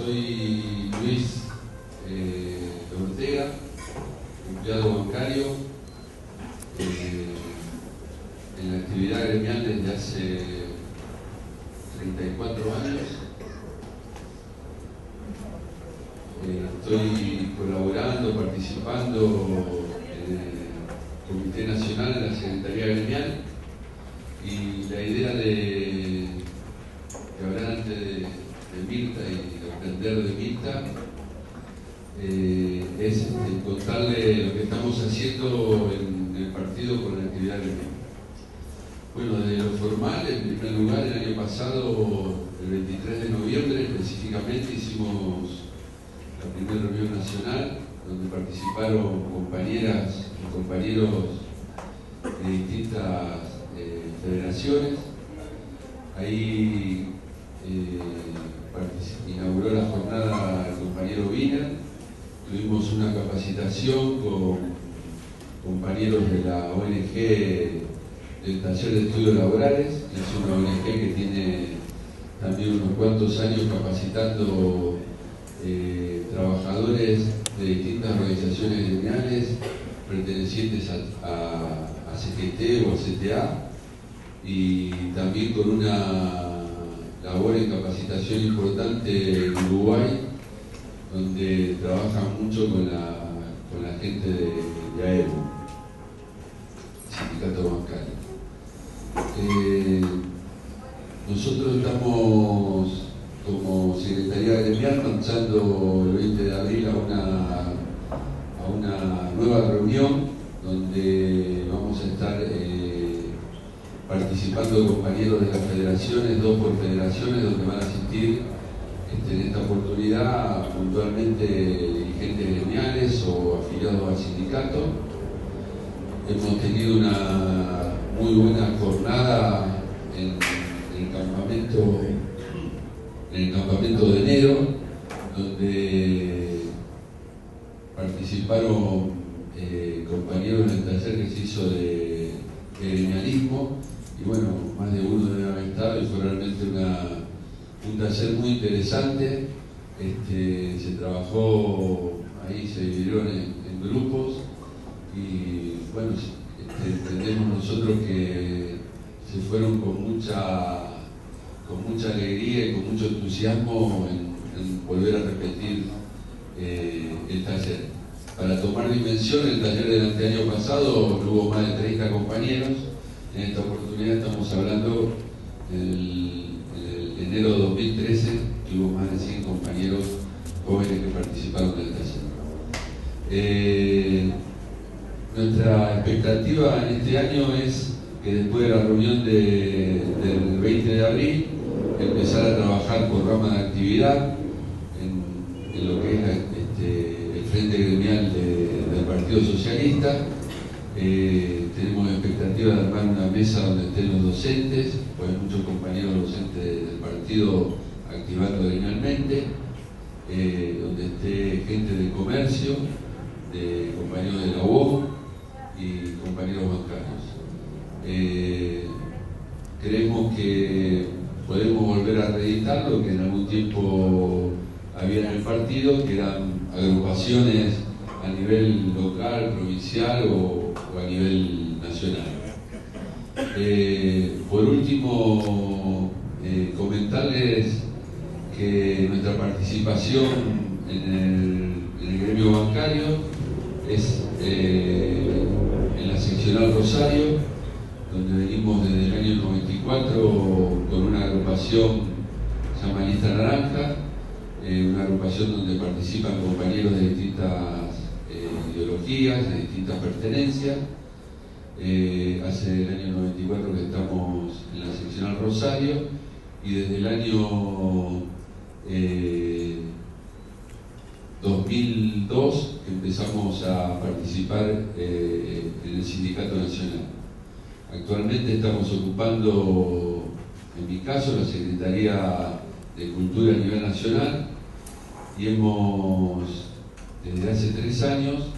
Soy Luis Ortega, empleado bancario, en la actividad gremial desde hace 34 años. Estoy colaborando, participando en el Comité Nacional de la Secretaría Gremial, y la idea de hablar antes de Mirta y de aprender de Mirta es contarle lo que estamos haciendo en el partido con la actividad gremial. Bueno, de lo formal, en primer lugar, el año pasado, el 23 de noviembre específicamente, hicimos la primera reunión nacional donde participaron compañeras y compañeros de distintas federaciones. Ahí inauguró la jornada el compañero Wiener. Tuvimos una capacitación con compañeros de la ONG del Taller de Estudios Laborales, que es una ONG que tiene también unos cuantos años capacitando trabajadores de distintas organizaciones gremiales pertenecientes a CGT o a CTA, y también con una labor en capacitación importante en Uruguay, donde trabajan mucho con la gente de AEBU, Sindicato Bancario. Nosotros estamos como Secretaría Gremial marchando el 20 de abril a una nueva reunión donde vamos a estar participando compañeros de las federaciones, 2 por federaciones, donde van a asistir en esta oportunidad puntualmente dirigentes gremiales o afiliados al sindicato. Hemos tenido una muy buena jornada en el campamento de enero, donde participaron compañeros del taller que se hizo de gremialismo, y bueno, más de uno debe haber estado, y fue realmente un taller muy interesante. Se trabajó ahí, se dividieron en grupos, y bueno, entendemos nosotros que se fueron con mucha alegría y con mucho entusiasmo en volver a repetir el taller. Para tomar dimensión, el taller del anteaño pasado hubo más de 30 compañeros. En esta oportunidad estamos hablando del enero de 2013, que hubo más de 100 compañeros jóvenes que participaron del taller. Nuestra expectativa en este año es que después de la reunión del 20 de abril empezar a trabajar por rama de actividad en lo que es el Frente Gremial del Partido Socialista. Tenemos expectativa de armar una mesa donde estén los docentes, pues hay muchos compañeros docentes del partido activando gremialmente, donde esté gente de comercio, de compañeros de la UOC y compañeros bancarios. Creemos que podemos volver a reeditar lo que en algún tiempo había en el partido, que eran agrupaciones a nivel local, provincial o a nivel nacional. Por último, comentarles que nuestra participación en el gremio bancario es en la seccional Rosario, donde venimos desde el año 94 con una agrupación que se llama Lista Naranja, una agrupación donde participan compañeros de distintas ideologías, de distintas pertenencias. Hace el año 94 que estamos en la seccional Rosario, y desde el año 2002 empezamos a participar en el Sindicato Nacional. Actualmente estamos ocupando, en mi caso, la Secretaría de Cultura a nivel nacional, y desde hace 3 años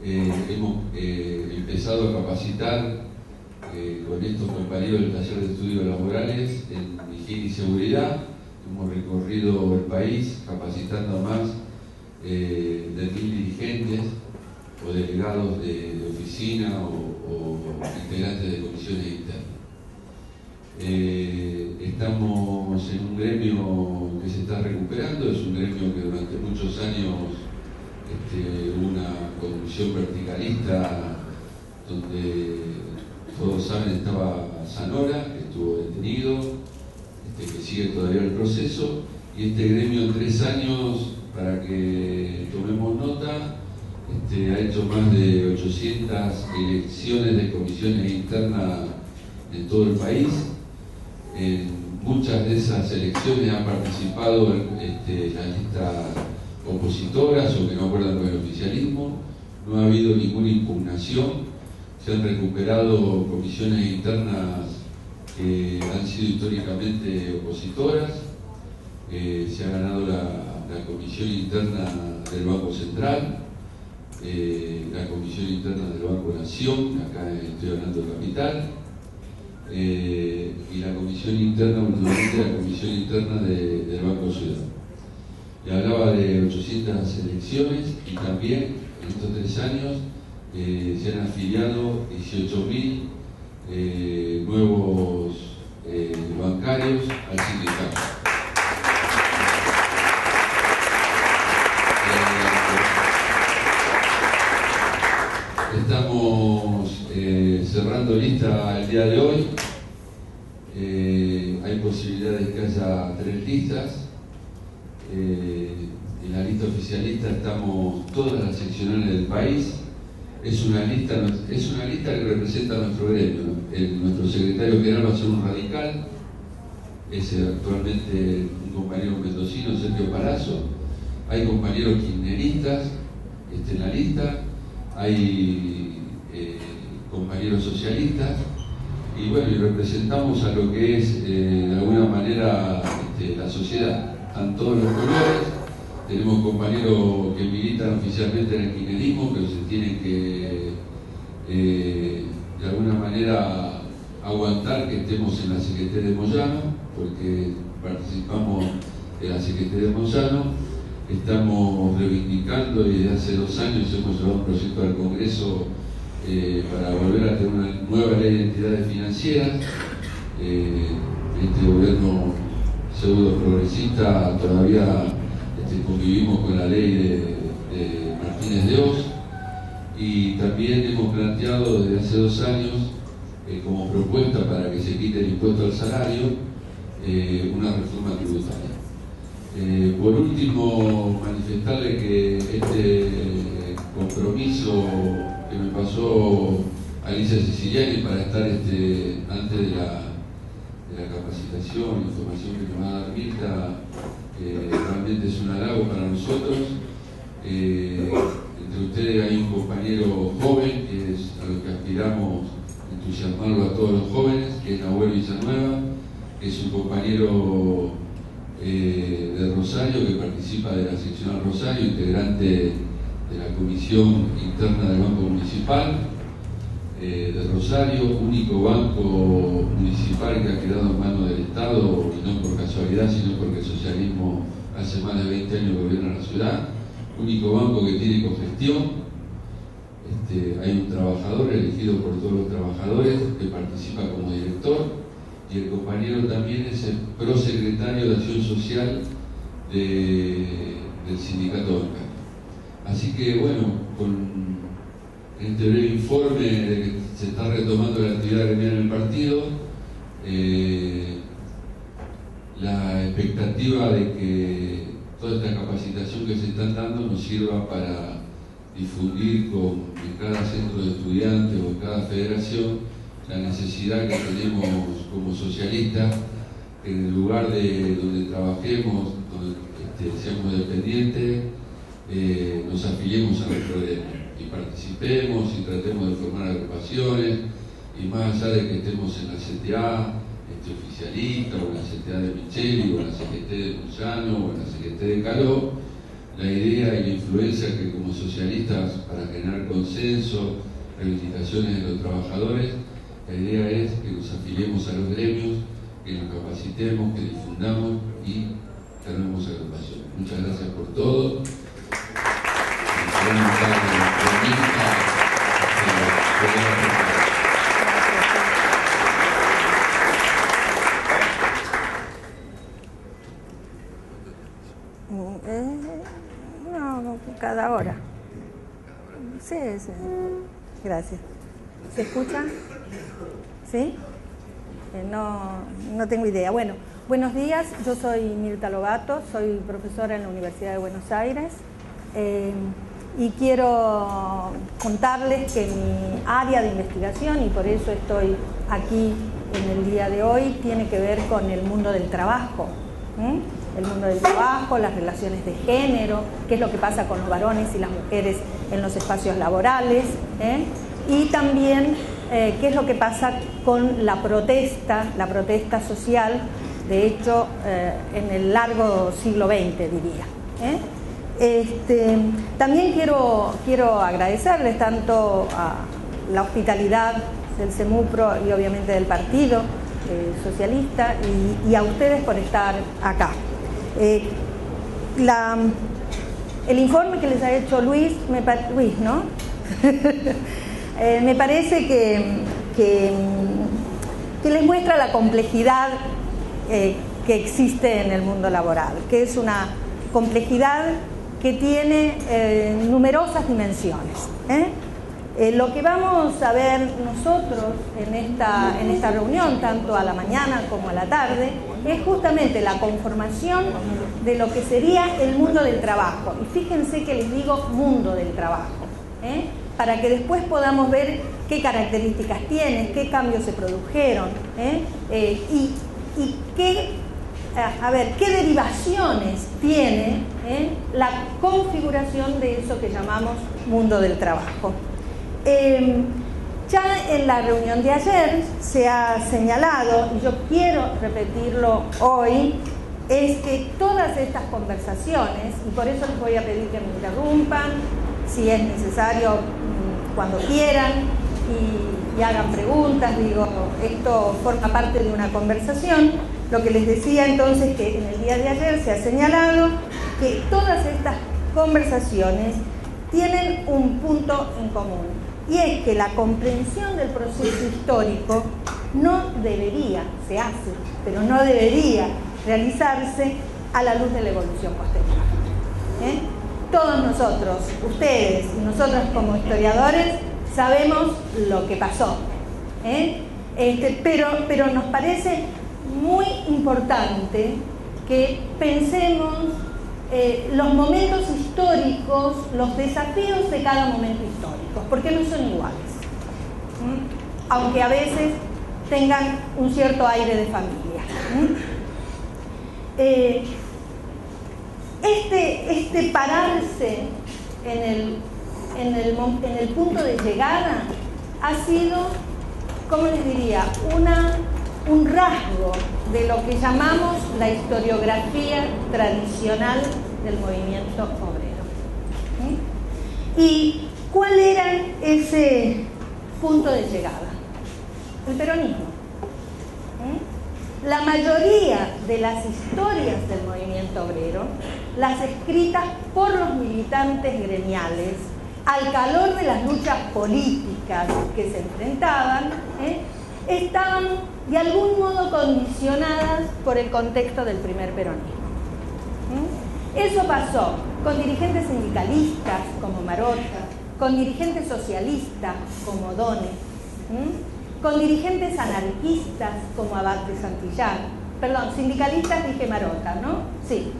hemos empezado a capacitar con estos compañeros del Taller de Estudios Laborales en higiene y seguridad, hemos recorrido el país capacitando a más de 1000 dirigentes o delegados de oficina o integrantes de comisiones internas. Estamos en un gremio que se está recuperando, es un gremio que durante muchos años hubo una conducción verticalista donde todos saben estaba Zanora, que estuvo detenido, que sigue todavía el proceso, y este gremio en 3 años, para que tomemos nota, ha hecho más de 800 elecciones de comisiones internas en todo el país. En muchas de esas elecciones han participado las listas opositoras o que no acuerdan con el oficialismo. No ha habido ninguna impugnación. Se han recuperado comisiones internas que han sido históricamente opositoras. Se ha ganado la comisión interna del Banco Central, la comisión interna del Banco Nación, acá estoy hablando de Capital, y la comisión interna, últimamente la comisión interna del Banco Ciudad. Le hablaba de 800 elecciones y también en estos 3 años se han afiliado 18.000 nuevos bancarios al sindicato. Estamos cerrando lista el día de hoy. Hay posibilidades de que haya 3 listas. En la lista oficialista estamos todas las seccionales del país. Es una lista que representa a nuestro gremio, ¿no? Nuestro secretario general va a ser un radical, es actualmente un compañero mendocino, Sergio Palazzo. Hay compañeros kirchneristas en la lista, hay compañeros socialistas, y bueno, y representamos a lo que es de alguna manera la sociedad. Están todos los colores. Tenemos compañeros que militan oficialmente en el kirchnerismo, pero se tienen que de alguna manera aguantar que estemos en la Secretaría de Moyano, porque participamos de la Secretaría de Moyano. Estamos reivindicando y desde hace 2 años hemos llevado un proyecto al Congreso para volver a tener una nueva ley de entidades financieras. Este gobierno pseudo progresista todavía convivimos con la ley de Martínez de Oz, y también hemos planteado desde hace 2 años como propuesta para que se quite el impuesto al salario una reforma tributaria. Por último, manifestarle que este compromiso que me pasó Alicia Siciliani para estar antes de la capacitación, información que nos va a dar Mirta, realmente es un halago para nosotros. Entre ustedes hay un compañero joven que es a lo que aspiramos entusiasmarlo a todos los jóvenes, que es Nahuel Villanueva, que es un compañero de Rosario, que participa de la seccional Rosario, integrante de la comisión interna del Banco Municipal de Rosario, único banco municipal que ha quedado en manos del Estado, y no por casualidad, sino porque el socialismo hace más de 20 años gobierna la ciudad. Único banco que tiene cogestión. Hay un trabajador elegido por todos los trabajadores que participa como director, y el compañero también es el prosecretario de Acción Social del sindicato bancario. Así que bueno, con este breve informe de que se está retomando la actividad gremial en el partido, la expectativa de que toda esta capacitación que se está dando nos sirva para difundir en cada centro de estudiantes o en cada federación la necesidad que tenemos como socialistas, que en el lugar de donde trabajemos, donde seamos dependientes, nos afiliemos a nuestro gremio y participemos y tratemos de formar agrupaciones, y más allá de que estemos en la CTA oficialista, o en la CTA de Micheli, o en la CGT de Moyano, o en la CGT de Caló, la idea y la influencia que como socialistas, para generar consenso, reivindicaciones de los trabajadores, la idea es que nos afiliemos a los gremios, que que nos capacitemos, que difundamos y tenemos agrupaciones. Muchas gracias por todo. No, cada hora. Sí, sí. Gracias. ¿Se escucha? ¿Sí? No tengo idea. Bueno, buenos días. Yo soy Mirta Lobato, soy profesora en la Universidad de Buenos Aires. Y quiero contarles que mi área de investigación, y por eso estoy aquí en el día de hoy, tiene que ver con el mundo del trabajo. El mundo del trabajo, las relaciones de género, qué es lo que pasa con los varones y las mujeres en los espacios laborales, y también qué es lo que pasa con la protesta social, de hecho, en el largo siglo XX, diría. También quiero agradecerles tanto a la hospitalidad del CEMUPRO y obviamente del Partido Socialista y a ustedes por estar acá. El informe que les ha hecho Luis, ¿no? Me parece que les muestra la complejidad que existe en el mundo laboral, que es una complejidad que tiene numerosas dimensiones. Lo que vamos a ver nosotros en esta reunión, tanto a la mañana como a la tarde, es justamente la conformación de lo que sería el mundo del trabajo. Y fíjense que les digo mundo del trabajo, para que después podamos ver qué características tiene, qué cambios se produjeron, y qué derivaciones tiene la configuración de eso que llamamos mundo del trabajo. Ya en la reunión de ayer se ha señalado, y yo quiero repetirlo hoy, es que todas estas conversaciones, y por eso les voy a pedir que me interrumpan, si es necesario, cuando quieran, y hagan preguntas, digo, esto forma parte de una conversación. Lo que les decía entonces, que en el día de ayer se ha señalado que todas estas conversaciones tienen un punto en común, y es que la comprensión del proceso histórico no debería, se hace, pero no debería realizarse a la luz de la evolución posterior. Todos nosotros, ustedes y nosotros como historiadores, sabemos lo que pasó, pero nos parece muy importante que pensemos los momentos históricos, los desafíos de cada momento histórico, porque no son iguales, aunque a veces tengan un cierto aire de familia. Este pararse en el punto de llegada ha sido, ¿cómo les diría?, un rasgo de lo que llamamos la historiografía tradicional del movimiento obrero. ¿Y cuál era ese punto de llegada? El peronismo. La mayoría de las historias del movimiento obrero, las escritas por los militantes gremiales, al calor de las luchas políticas que se enfrentaban, estaban de algún modo condicionadas por el contexto del primer peronismo. Eso pasó con dirigentes sindicalistas como Marotta, con dirigentes socialistas como O'Donnell, con dirigentes anarquistas como Abad de Santillán. Perdón, sindicalistas dije Marotta, ¿no? Sí.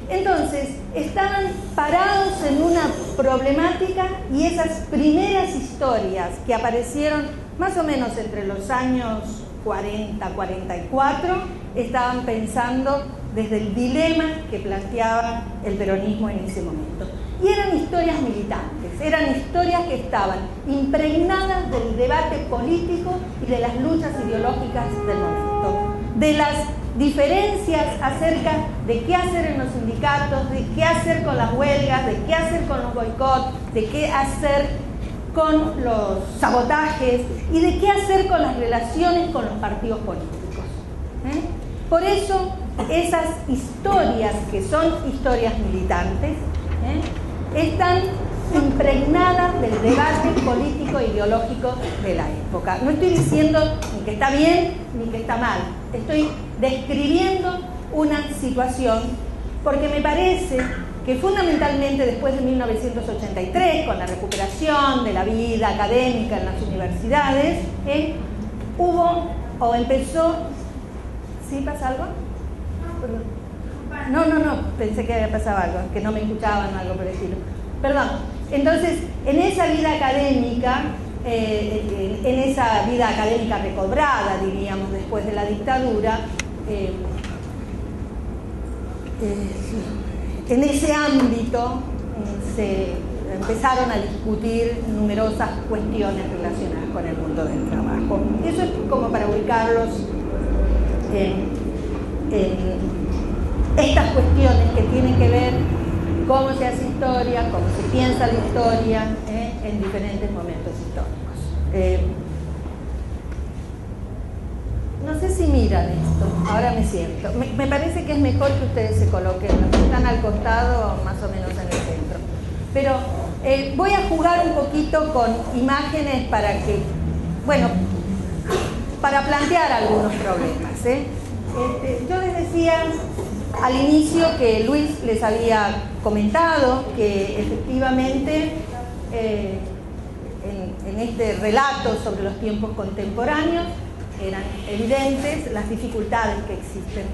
Entonces, estaban parados en una problemática, y esas primeras historias que aparecieron más o menos entre los años 40-44 estaban pensando desde el dilema que planteaba el peronismo en ese momento. Y eran historias militantes, eran historias que estaban impregnadas del debate político y de las luchas ideológicas del momento, de las diferencias acerca de qué hacer en los sindicatos, de qué hacer con las huelgas, de qué hacer con los boicots, de qué hacer con los sabotajes y de qué hacer con las relaciones con los partidos políticos. Por eso esas historias, que son historias militantes, están impregnadas del debate político e ideológico de la época. No estoy diciendo ni que está bien ni que está mal, estoy describiendo una situación porque me parece que fundamentalmente después de 1983, con la recuperación de la vida académica en las universidades, hubo o empezó... ¿Sí pasa algo? No, pensé que había pasado algo, que no me escuchaban o algo por el estilo. Perdón. Entonces, en esa vida académica, recobrada, diríamos, después de la dictadura, en ese ámbito se empezaron a discutir numerosas cuestiones relacionadas con el mundo del trabajo. Eso es como para ubicarlos en estas cuestiones que tienen que ver cómo se hace historia, cómo se piensa la historia en diferentes momentos históricos. No sé si miran esto, ahora me siento. Me parece que es mejor que ustedes se coloquen, los que están al costado, más o menos en el centro. Pero voy a jugar un poquito con imágenes para que, bueno, para plantear algunos problemas. Yo les decía al inicio que Luis les había comentado que efectivamente en este relato sobre los tiempos contemporáneos eran evidentes las dificultades que existen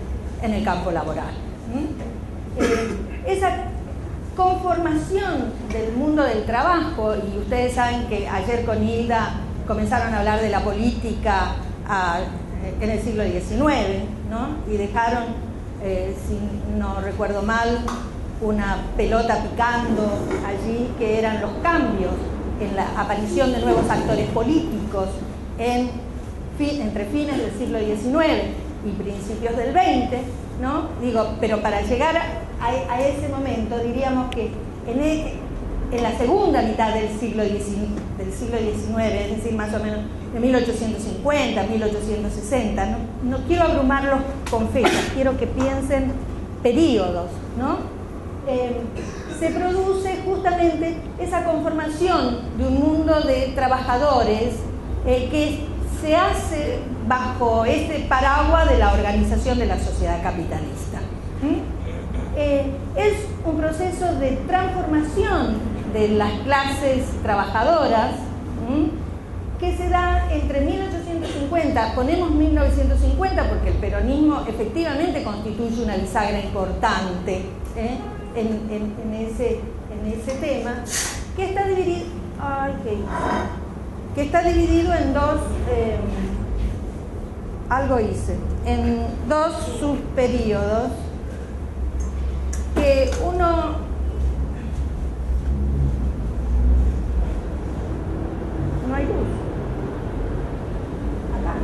en el campo laboral. Esa conformación del mundo del trabajo, y ustedes saben que ayer con Hilda comenzaron a hablar de la política en el siglo XIX, ¿no? Y dejaron, si no recuerdo mal, una pelota picando allí, que eran los cambios en la aparición de nuevos actores políticos entre fines del siglo XIX y principios del XX, ¿no? Digo, pero para llegar a ese momento, diríamos que en la segunda mitad del siglo XIX, es decir, más o menos de 1850, 1860, no quiero abrumarlos con fechas, quiero que piensen periodos, ¿no? Se produce justamente esa conformación de un mundo de trabajadores que se hace bajo este paraguas de la organización de la sociedad capitalista. Es un proceso de transformación de las clases trabajadoras que se da entre 1850, ponemos 1950 porque el peronismo efectivamente constituye una bisagra importante en ese tema, que está dividido, que está dividido en dos, en dos subperíodos, que uno... No hay luz. Acá.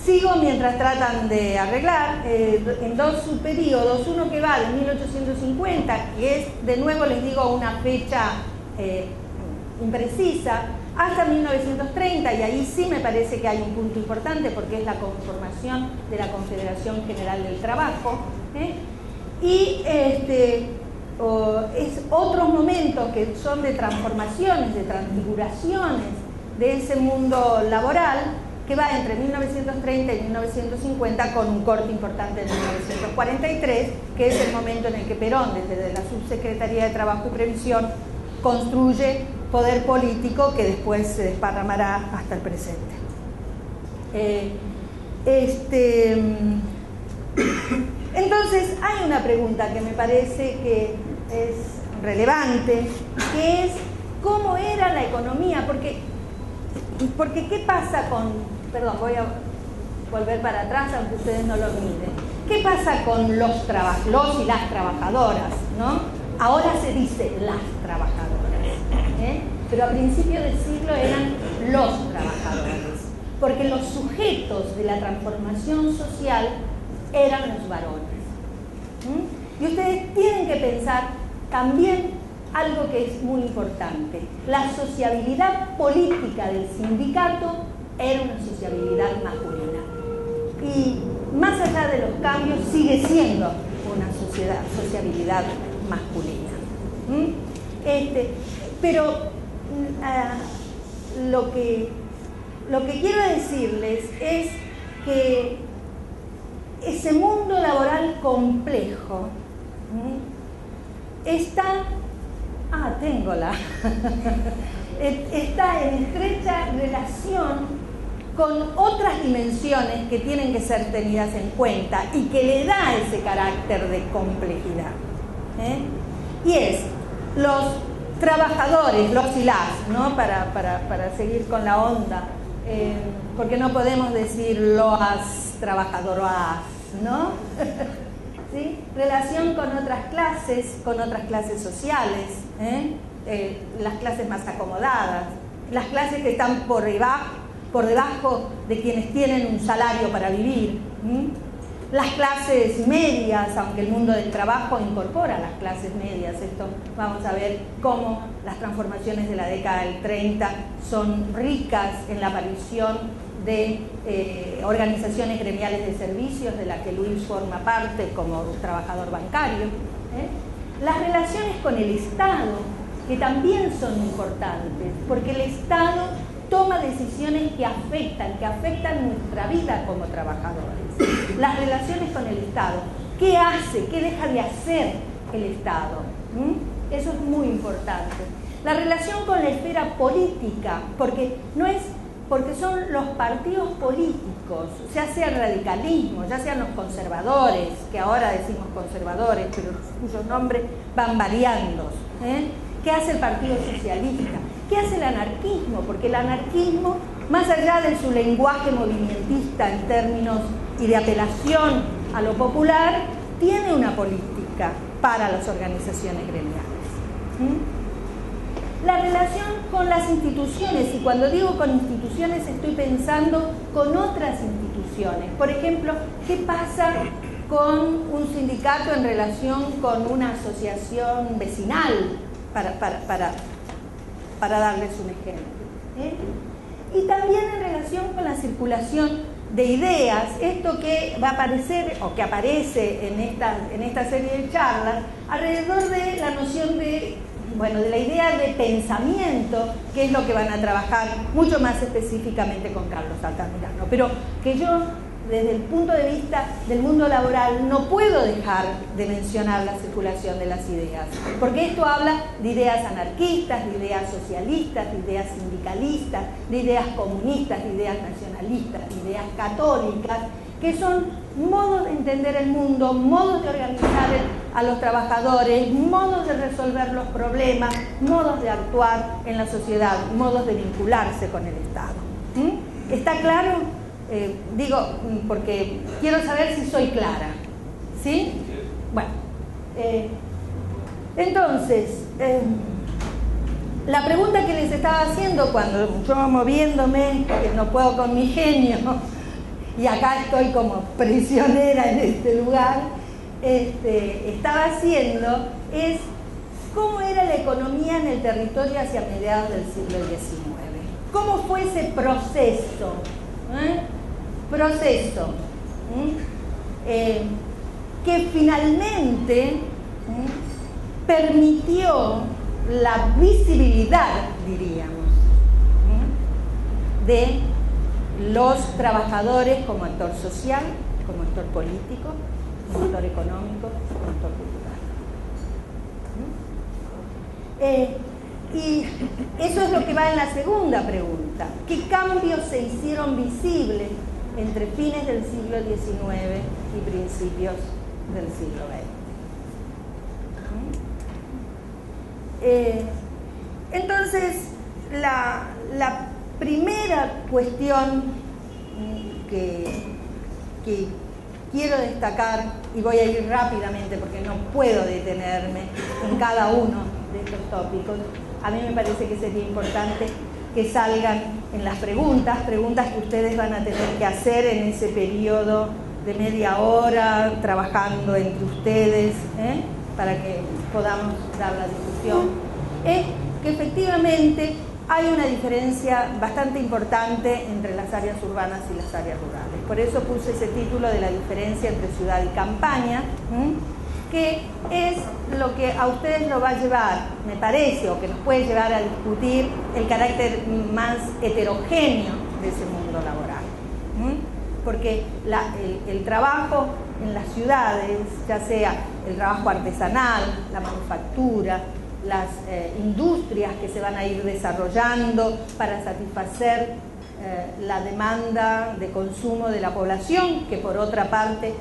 Sigo mientras tratan de arreglar en dos subperíodos, uno que va de 1850, que es, de nuevo les digo, una fecha imprecisa, hasta 1930, y ahí sí me parece que hay un punto importante porque es la conformación de la Confederación General del Trabajo, y es otros momentos que son de transformaciones, de transfiguraciones de ese mundo laboral, que va entre 1930 y 1950, con un corte importante en 1943, que es el momento en el que Perón, desde la Subsecretaría de Trabajo y Previsión, construye poder político que después se desparramará hasta el presente. Entonces, hay una pregunta que me parece que es relevante, que es cómo era la economía, porque ¿qué pasa con... Perdón, voy a volver para atrás, aunque ustedes no lo miren. ¿Qué pasa con los y las trabajadoras, ¿no? Ahora se dice las trabajadoras, pero a principios del siglo eran los trabajadores, porque los sujetos de la transformación social eran los varones. Y ustedes tienen que pensar también algo que es muy importante. La sociabilidad política del sindicato era una sociabilidad masculina. Y más allá de los cambios, sigue siendo una sociabilidad masculina. Pero lo que quiero decirles es que ese mundo laboral complejo está en estrecha relación con otras dimensiones que tienen que ser tenidas en cuenta y que le da ese carácter de complejidad. Y es los trabajadores, los y las, ¿no? Para seguir con la onda, porque no podemos decir loas, trabajadoras, ¿no? ¿Sí? Relación con otras clases sociales, las clases más acomodadas, las clases que están por debajo de quienes tienen un salario para vivir, las clases medias, aunque el mundo del trabajo incorpora las clases medias. Esto vamos a ver cómo las transformaciones de la década del 30 son ricas en la aparición de organizaciones gremiales de servicios de las que Luis forma parte como trabajador bancario. Las relaciones con el Estado, que también son importantes, porque el Estado toma decisiones que afectan nuestra vida como trabajadores. Las relaciones con el Estado, ¿qué hace? ¿Qué deja de hacer el Estado? Eso es muy importante. La relación con la esfera política, porque son los partidos políticos, ya sea el radicalismo, ya sean los conservadores, que ahora decimos conservadores, pero cuyos nombres van variando. ¿Qué hace el Partido Socialista? ¿Qué hace el anarquismo? Porque el anarquismo, más allá de su lenguaje movimentista en términos y de apelación a lo popular, tiene una política para las organizaciones gremiales. La relación con las instituciones, y cuando digo con instituciones estoy pensando con otras instituciones. Por ejemplo, ¿qué pasa con un sindicato en relación con una asociación vecinal? Para darles un ejemplo. Y también en relación con la circulación de ideas, esto que va a aparecer o que aparece en esta serie de charlas, alrededor de la noción de la idea de pensamiento, que es lo que van a trabajar mucho más específicamente con Carlos Altamirano, pero que yo, desde el punto de vista del mundo laboral, no puedo dejar de mencionar la circulación de las ideas, porque esto habla de ideas anarquistas, de ideas socialistas, de ideas sindicalistas, de ideas comunistas, de ideas nacionalistas, de ideas católicas, que son modos de entender el mundo, modos de organizar a los trabajadores, modos de resolver los problemas, modos de actuar en la sociedad, modos de vincularse con el Estado. ¿Está claro? Digo, porque quiero saber si soy clara. ¿Sí? Bueno, entonces, la pregunta que les estaba haciendo cuando yo moviéndome, que no puedo con mi genio, y acá estoy como prisionera en este lugar, estaba haciendo es cómo era la economía en el territorio hacia mediados del siglo XIX. ¿Cómo fue ese proceso? Que finalmente permitió la visibilidad, diríamos, de los trabajadores como actor social, como actor político, como actor económico, como actor cultural. Y eso es lo que va en la segunda pregunta. ¿Qué cambios se hicieron visibles entre fines del siglo XIX y principios del siglo XX? Entonces, la primera cuestión que quiero destacar, y voy a ir rápidamente porque no puedo detenerme en cada uno de estos tópicos, a mí me parece que sería importante que salgan en las preguntas que ustedes van a tener que hacer en ese periodo de media hora, trabajando entre ustedes, para que podamos dar la discusión, es que efectivamente hay una diferencia bastante importante entre las áreas urbanas y las áreas rurales. Por eso puse ese título de la diferencia entre ciudad y campaña, que es lo que a ustedes lo va a llevar, me parece, o que nos puede llevar a discutir el carácter más heterogéneo de ese mundo laboral. Porque el trabajo en las ciudades, ya sea el trabajo artesanal, la manufactura, las industrias que se van a ir desarrollando para satisfacer la demanda de consumo de la población, que por otra parte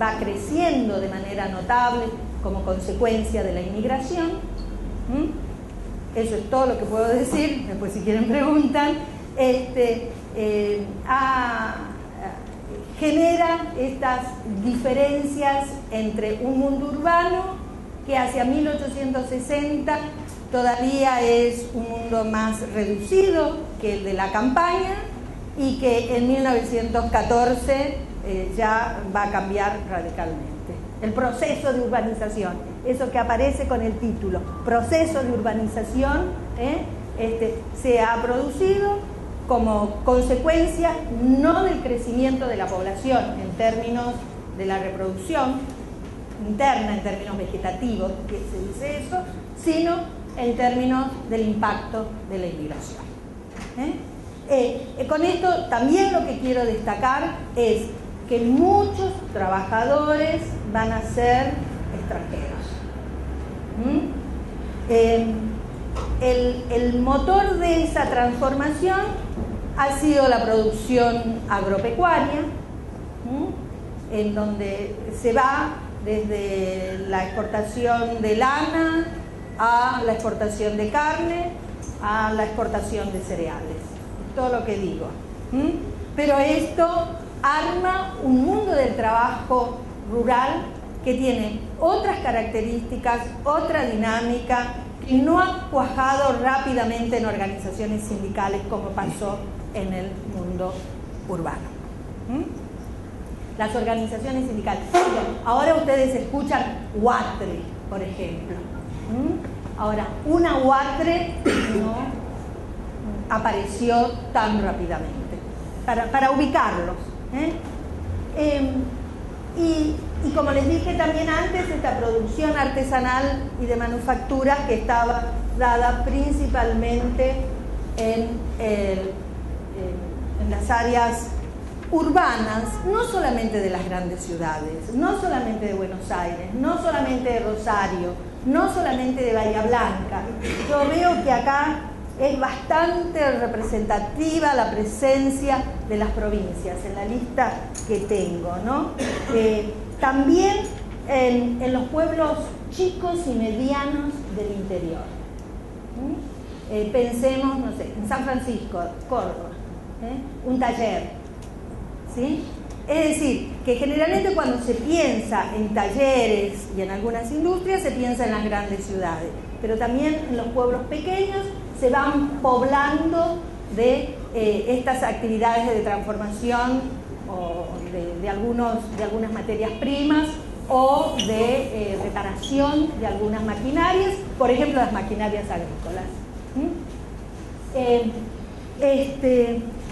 va creciendo de manera notable como consecuencia de la inmigración. Eso es todo lo que puedo decir, después si quieren preguntan. Genera estas diferencias entre un mundo urbano que hacia 1860 todavía es un mundo más reducido que el de la campaña y que en 1914 ya va a cambiar radicalmente. El proceso de urbanización, eso que aparece con el título, proceso de urbanización, se ha producido como consecuencia no del crecimiento de la población en términos de la reproducción interna, en términos vegetativos, que se dice eso, sino en términos del impacto de la inmigración. Con esto también lo que quiero destacar es que muchos trabajadores van a ser extranjeros. El motor de esa transformación ha sido la producción agropecuaria, en donde se va desde la exportación de lana a la exportación de carne, a la exportación de cereales, todo lo que digo. Pero esto arma un mundo del trabajo rural que tiene otras características, otra dinámica, que no ha cuajado rápidamente en organizaciones sindicales como pasó en el mundo urbano. Las organizaciones sindicales. Ahora ustedes escuchan UATRE, por ejemplo. Ahora, una UATRE no apareció tan rápidamente, para ubicarlos. Y como les dije también antes, esta producción artesanal y de manufacturas que estaba dada principalmente en las áreas urbanas, no solamente de las grandes ciudades, no solamente de Buenos Aires, no solamente de Rosario, no solamente de Bahía Blanca. Yo veo que acá es bastante representativa la presencia de las provincias en la lista que tengo, ¿no? También en los pueblos chicos y medianos del interior. Pensemos, no sé, en San Francisco, Córdoba, un taller, ¿sí? Es decir, que generalmente cuando se piensa en talleres y en algunas industrias se piensa en las grandes ciudades, pero también en los pueblos pequeños se van poblando de estas actividades de transformación o de algunas materias primas o de reparación de algunas maquinarias, por ejemplo las maquinarias agrícolas.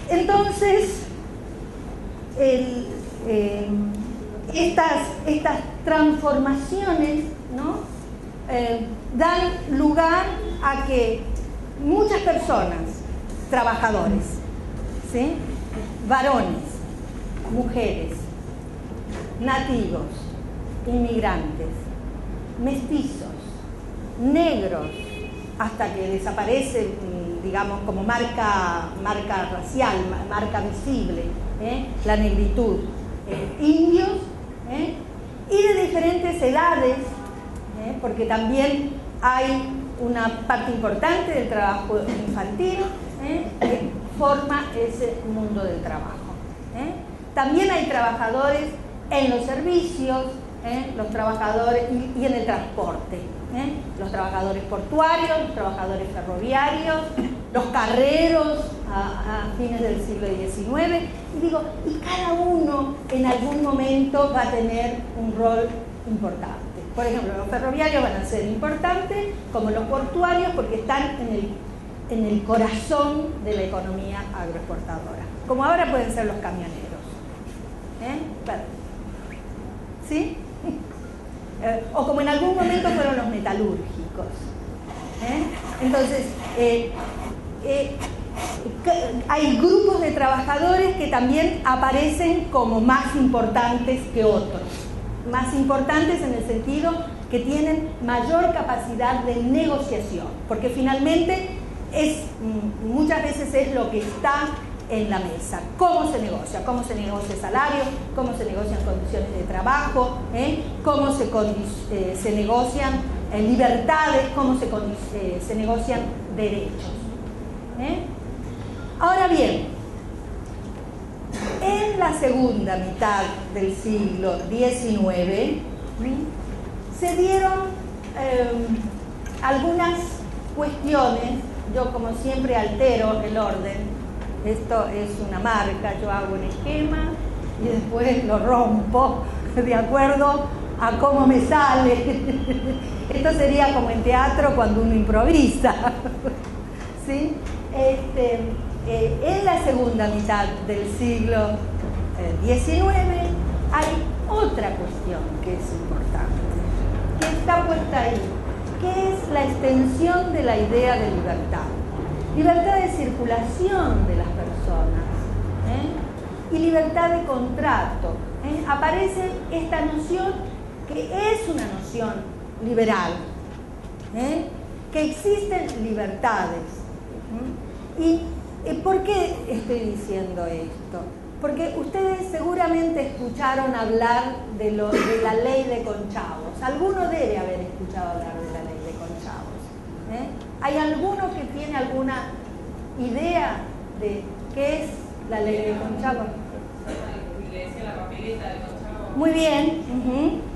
Entonces, estas transformaciones, ¿no? Dan lugar a que muchas personas, trabajadores, ¿sí? Varones, mujeres, nativos, inmigrantes, mestizos, negros, hasta que desaparece, digamos, como marca racial, marca visible, la negritud, indios, y de diferentes edades, porque también hay una parte importante del trabajo infantil que forma ese mundo del trabajo. También hay trabajadores en los servicios, los trabajadores y en el transporte, los trabajadores portuarios, los trabajadores ferroviarios, los carreros a fines del siglo XIX, y cada uno en algún momento va a tener un rol importante. Por ejemplo, los ferroviarios van a ser importantes, como los portuarios, porque están en el corazón de la economía agroexportadora. Como ahora pueden ser los camioneros. Claro. ¿Sí? O como en algún momento fueron los metalúrgicos. Entonces, hay grupos de trabajadores que también aparecen como más importantes que otros. Más importantes en el sentido que tienen mayor capacidad de negociación, porque finalmente muchas veces es lo que está en la mesa. ¿Cómo se negocia el salario? ¿Cómo se negocian condiciones de trabajo? ¿Cómo se negocian libertades? ¿Cómo se negocian derechos? Ahora bien, en la segunda mitad del siglo XIX se dieron algunas cuestiones. Yo, como siempre, altero el orden. Esto es una marca, yo hago un esquema y después lo rompo de acuerdo a cómo me sale. Esto sería como en teatro cuando uno improvisa. ¿Sí? En la segunda mitad del siglo XIX hay otra cuestión que es importante, que está puesta ahí, que es la extensión de la idea de libertad. Libertad de circulación de las personas y libertad de contrato. Aparece esta noción que es una noción liberal, que existen libertades. ¿Y por qué estoy diciendo esto? Porque ustedes seguramente escucharon hablar de la ley de conchavos. Alguno debe haber escuchado hablar de la ley de conchavos. ¿Hay alguno que tiene alguna idea de qué es la ley de conchavos? Le decía la papeleta de conchavos. Muy bien.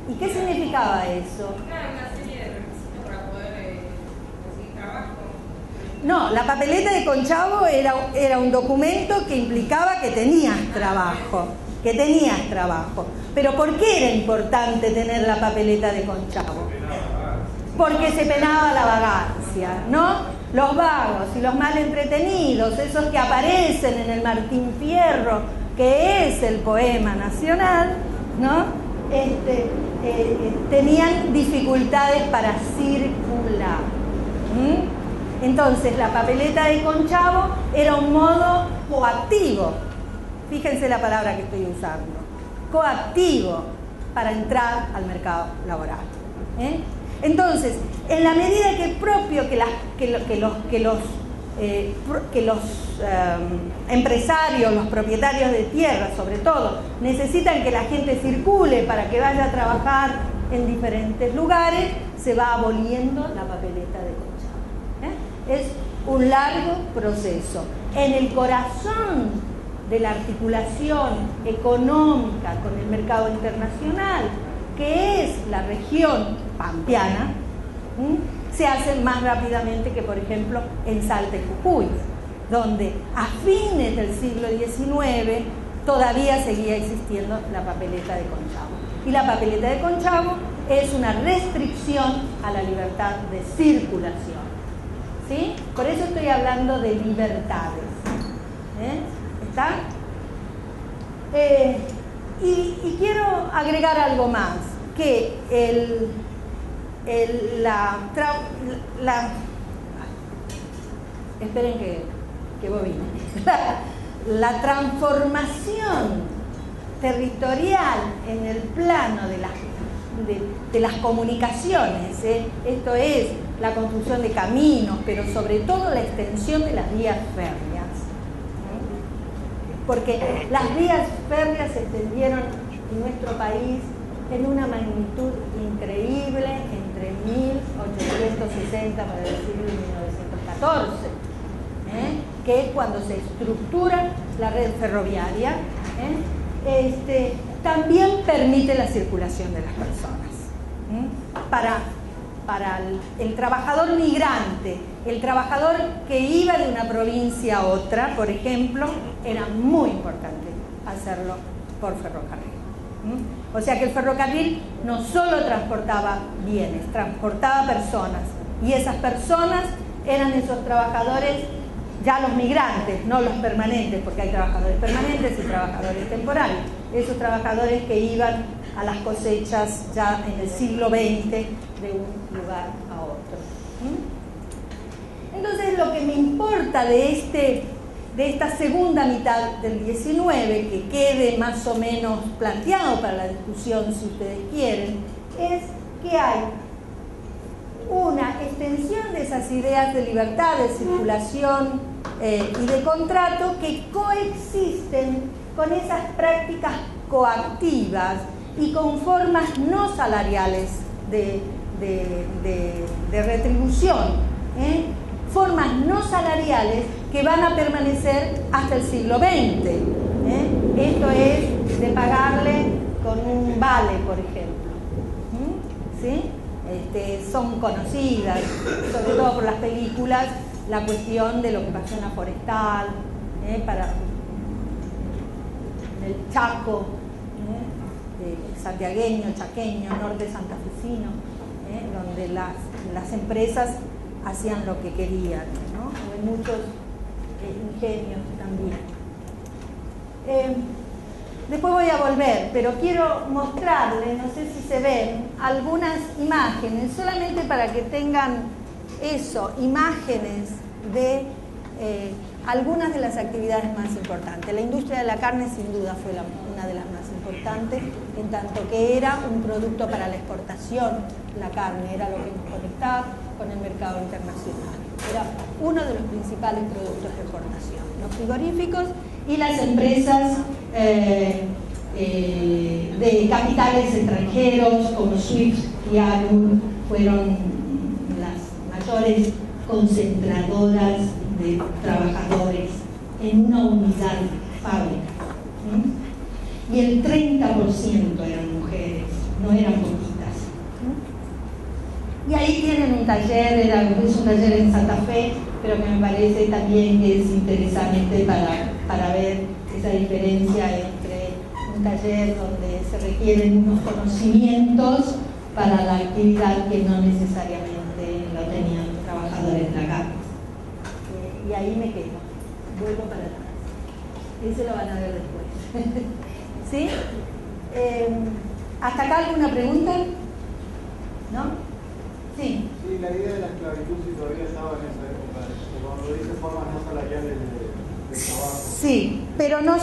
¿Y qué significaba eso? Una serie de requisitos para poder conseguir trabajo. No, la papeleta de conchavo era un documento que implicaba que tenías trabajo. Pero ¿por qué era importante tener la papeleta de conchavo? Porque se penaba la vagancia, ¿no? Los vagos y los mal entretenidos, esos que aparecen en el Martín Fierro, que es el poema nacional, ¿no? Tenían dificultades para circular. Entonces, la papeleta de conchavo era un modo coactivo. Fíjense la palabra que estoy usando. Coactivo para entrar al mercado laboral. Entonces, en la medida que los empresarios, los propietarios de tierra, sobre todo, necesitan que la gente circule para que vaya a trabajar en diferentes lugares, se va aboliendo la papeleta de conchavo. Es un largo proceso. En el corazón de la articulación económica con el mercado internacional, que es la región pampeana, se hace más rápidamente que, por ejemplo, en Salta y Jujuy, donde a fines del siglo XIX todavía seguía existiendo la papeleta de conchavo. Y la papeleta de conchavo es una restricción a la libertad de circulación. ¿Sí? Por eso estoy hablando de libertades. ¿Está? Y quiero agregar algo más, que esperen que bobine. La transformación territorial en el plano de las comunicaciones, esto es la construcción de caminos, pero sobre todo la extensión de las vías férreas. Porque las vías férreas se extendieron en nuestro país en una magnitud increíble entre 1860 para el siglo 1914, que es cuando se estructura la red ferroviaria, también permite la circulación de las personas. Para el trabajador migrante, el trabajador que iba de una provincia a otra, por ejemplo, era muy importante hacerlo por ferrocarril. O sea que el ferrocarril no solo transportaba bienes, transportaba personas. Y esas personas eran esos trabajadores, ya los migrantes, no los permanentes, porque hay trabajadores permanentes y trabajadores temporales. Esos trabajadores que iban a las cosechas ya en el siglo XX de un lugar a otro. Entonces lo que me importa de esta segunda mitad del 19, que quede más o menos planteado para la discusión si ustedes quieren, es que hay una extensión de esas ideas de libertad, de circulación y de contrato que coexisten con esas prácticas coactivas y con formas no salariales de retribución, formas no salariales que van a permanecer hasta el siglo XX. Esto es de pagarle con un vale, por ejemplo. ¿Sí? Son conocidas, sobre todo por las películas, la cuestión de lo que pasó en la Forestal, en el Chaco, santiagueño, chaqueño, norte santafesino, donde las empresas hacían lo que querían, ¿no? Hay muchos ingenios también. Después voy a volver, pero quiero mostrarles, no sé si se ven, algunas imágenes, solamente para que tengan eso, imágenes de algunas de las actividades más importantes. La industria de la carne sin duda fue una de las más importantes, en tanto que era un producto para la exportación. La carne era lo que nos conectaba con el mercado internacional. Era uno de los principales productos de exportación. Los frigoríficos y las empresas de capitales extranjeros como Swift y Arur fueron las mayores concentradoras de trabajadores en una unidad fábrica. Y el 30% eran mujeres, no eran poquitas. Y ahí tienen un taller, es un taller en Santa Fe, pero que me parece también que es interesante para ver esa diferencia entre un taller donde se requieren unos conocimientos para la actividad que no necesariamente lo tenían los trabajadores de la carne. Y ahí me quedo, vuelvo para atrás. Ese lo van a ver después. ¿Sí? ¿Hasta acá alguna pregunta? ¿No? Sí. Sí, la idea de la esclavitud si todavía estaba en esa época, cuando dice formas no salariales de trabajo. Sí, pero no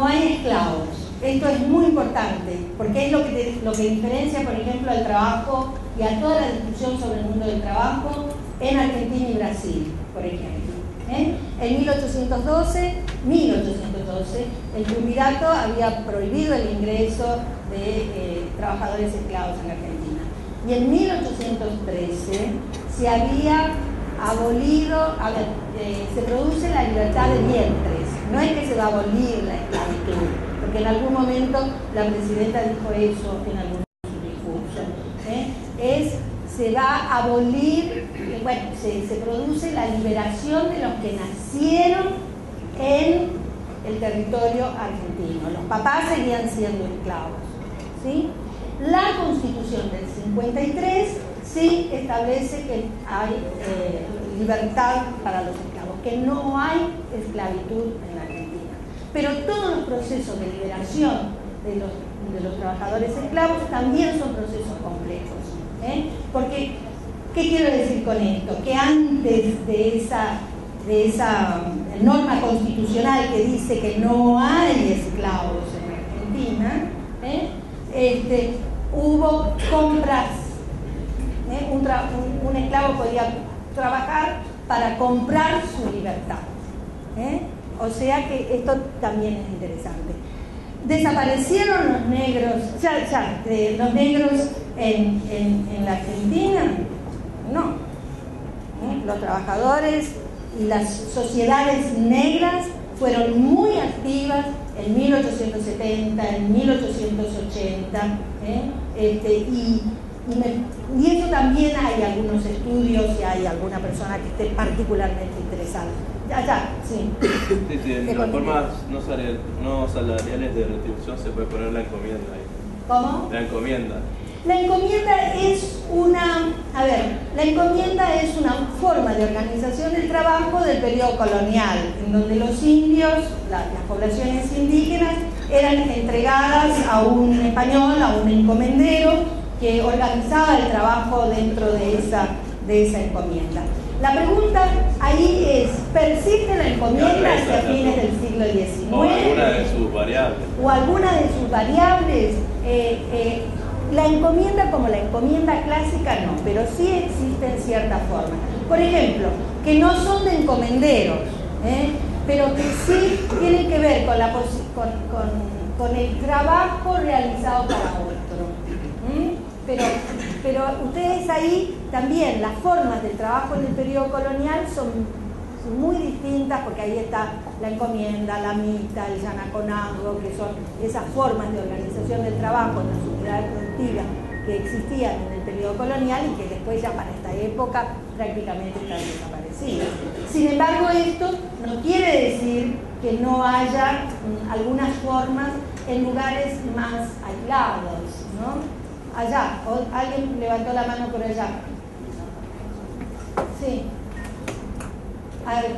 hay esclavos. Esto es muy importante, porque es lo que diferencia, por ejemplo, al trabajo y a toda la discusión sobre el mundo del trabajo en Argentina y Brasil, por ejemplo. En 1812, el Triunvirato había prohibido el ingreso de trabajadores esclavos en la Argentina. Y en 1813 se había abolido, se produce la libertad de vientres. No es que se va a abolir la esclavitud, porque en algún momento la presidenta dijo eso en algún discurso. Se va a abolir, se produce la liberación de los que nacieron en el territorio argentino. Los papás seguían siendo esclavos, ¿sí? La Constitución del 53 sí establece que hay libertad para los esclavos, que no hay esclavitud en la Argentina. Pero todos los procesos de liberación de los trabajadores esclavos también son procesos complejos. Porque, ¿qué quiero decir con esto? Que antes de esa norma constitucional que dice que no hay esclavos en la Argentina, hubo compras. Un esclavo podía trabajar para comprar su libertad. O sea que esto también es interesante. ¿Desaparecieron los negros? Los negros en la Argentina? No. Los trabajadores y las sociedades negras fueron muy activas en 1870, en 1880, y eso también hay algunos estudios y hay alguna persona que esté particularmente interesada. Allá, sí. Sí, en las formas no salariales de retribución se puede poner la encomienda ahí. ¿Cómo? La encomienda. La encomienda es la encomienda es una forma de organización del trabajo del periodo colonial, en donde los indios, las poblaciones indígenas, eran entregadas a un español, a un encomendero, que organizaba el trabajo dentro de esa encomienda. La pregunta ahí es, ¿persiste la encomienda hacia fines del siglo XIX? O alguna de sus variables. ¿O alguna de sus variables? La encomienda como la encomienda clásica no, pero sí existe en cierta forma. Por ejemplo, que no son de encomenderos, pero que sí tienen que ver con el trabajo realizado para otro. Pero ustedes ahí también, las formas del trabajo en el periodo colonial son muy distintas, porque ahí está la encomienda, la mita, el yanaconazgo, que son esas formas de organización del trabajo en las unidades productivas que existían en el periodo colonial y que después ya para esta época prácticamente están desaparecidas. Sin embargo, esto no quiere decir que no haya algunas formas en lugares más aislados, ¿no? Allá, alguien levantó la mano por allá. Sí. A ver.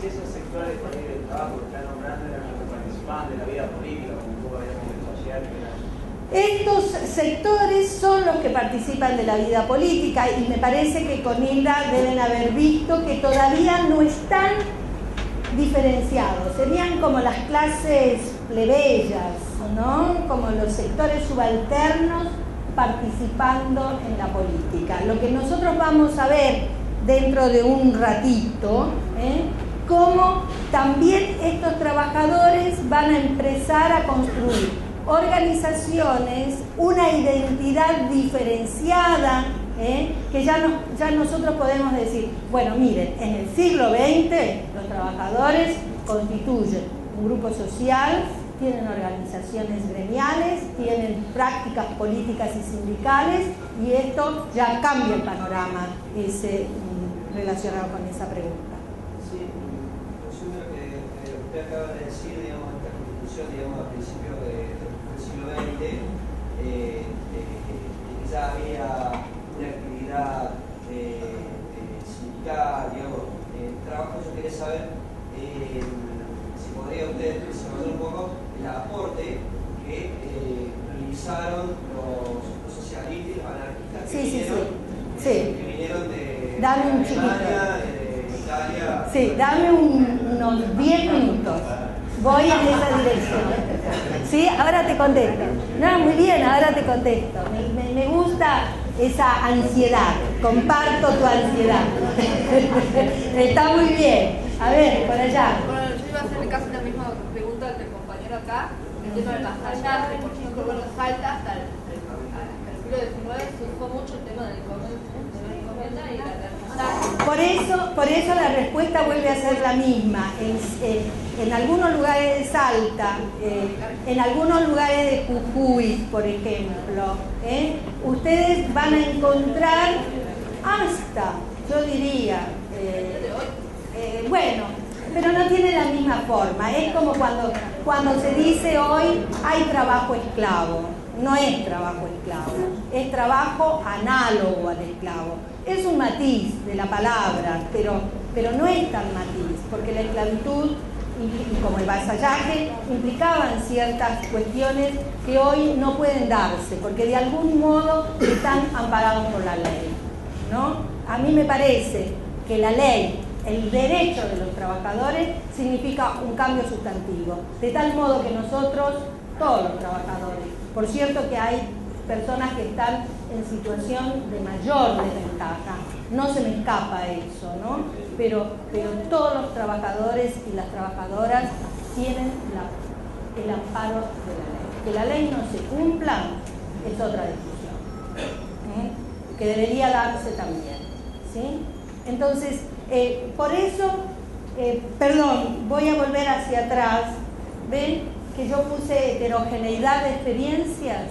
Si esos sectores del trabajo que están nombrando eran los que participaban de la vida política, como un poco habíamos dicho ayer. Estos sectores son los que participan de la vida política y me parece que con Hilda deben haber visto que todavía no están diferenciados. Serían como las clases plebeyas, ¿no? Como los sectores subalternos participando en la política. Lo que nosotros vamos a ver dentro de un ratito, cómo también estos trabajadores van a empezar a construir organizaciones, una identidad diferenciada, que ya nosotros podemos decir, bueno, miren, en el siglo XX los trabajadores constituyen un grupo social, tienen organizaciones gremiales, tienen prácticas políticas y sindicales, y esto ya cambia el panorama relacionado con esa pregunta. Sí, resumo lo que usted acaba de decir, digamos, esta constitución, digamos, a principios del siglo XX, ya había una actividad sindical, digamos, trabajo. Yo quería saber si podría usted desarrollar un poco el aporte que realizaron los socialistas y los anarquistas que vinieron de Alemania, de Italia. Sí, dame unos 10 minutos. Voy en esa dirección. Sí, ahora te contesto. No, muy bien, ahora te contesto. Me gusta esa ansiedad. Comparto tu ansiedad. Está muy bien. A ver, por allá. Bueno, yo iba a hacerle casi la misma pregunta al compañero acá. El tema de las altas, por ejemplo, bueno, Salta hasta el siglo XIX se usó mucho el tema del encomienda y la por eso la respuesta vuelve a ser la misma. En algunos lugares de Salta, en algunos lugares de Jujuy, por ejemplo, ustedes van a encontrar hasta, yo diría, bueno, pero no tiene la misma forma. Es como cuando se dice hoy hay trabajo esclavo. No es trabajo esclavo, es trabajo análogo al esclavo. Es un matiz de la palabra, pero no es tan matiz, porque la esclavitud y como el vasallaje implicaban ciertas cuestiones que hoy no pueden darse, porque de algún modo están amparados por la ley, ¿no? A mí me parece que la ley, el derecho de los trabajadores, significa un cambio sustantivo, de tal modo que nosotros, todos los trabajadores, por cierto que hay personas que están en situación de mayor desventaja, no se me escapa eso, ¿no? Pero todos los trabajadores y las trabajadoras tienen el amparo de la ley. Que la ley no se cumpla es otra discusión, que debería darse también, ¿sí? Entonces, por eso, perdón, voy a volver hacia atrás. ¿Ven que yo puse heterogeneidad de experiencias?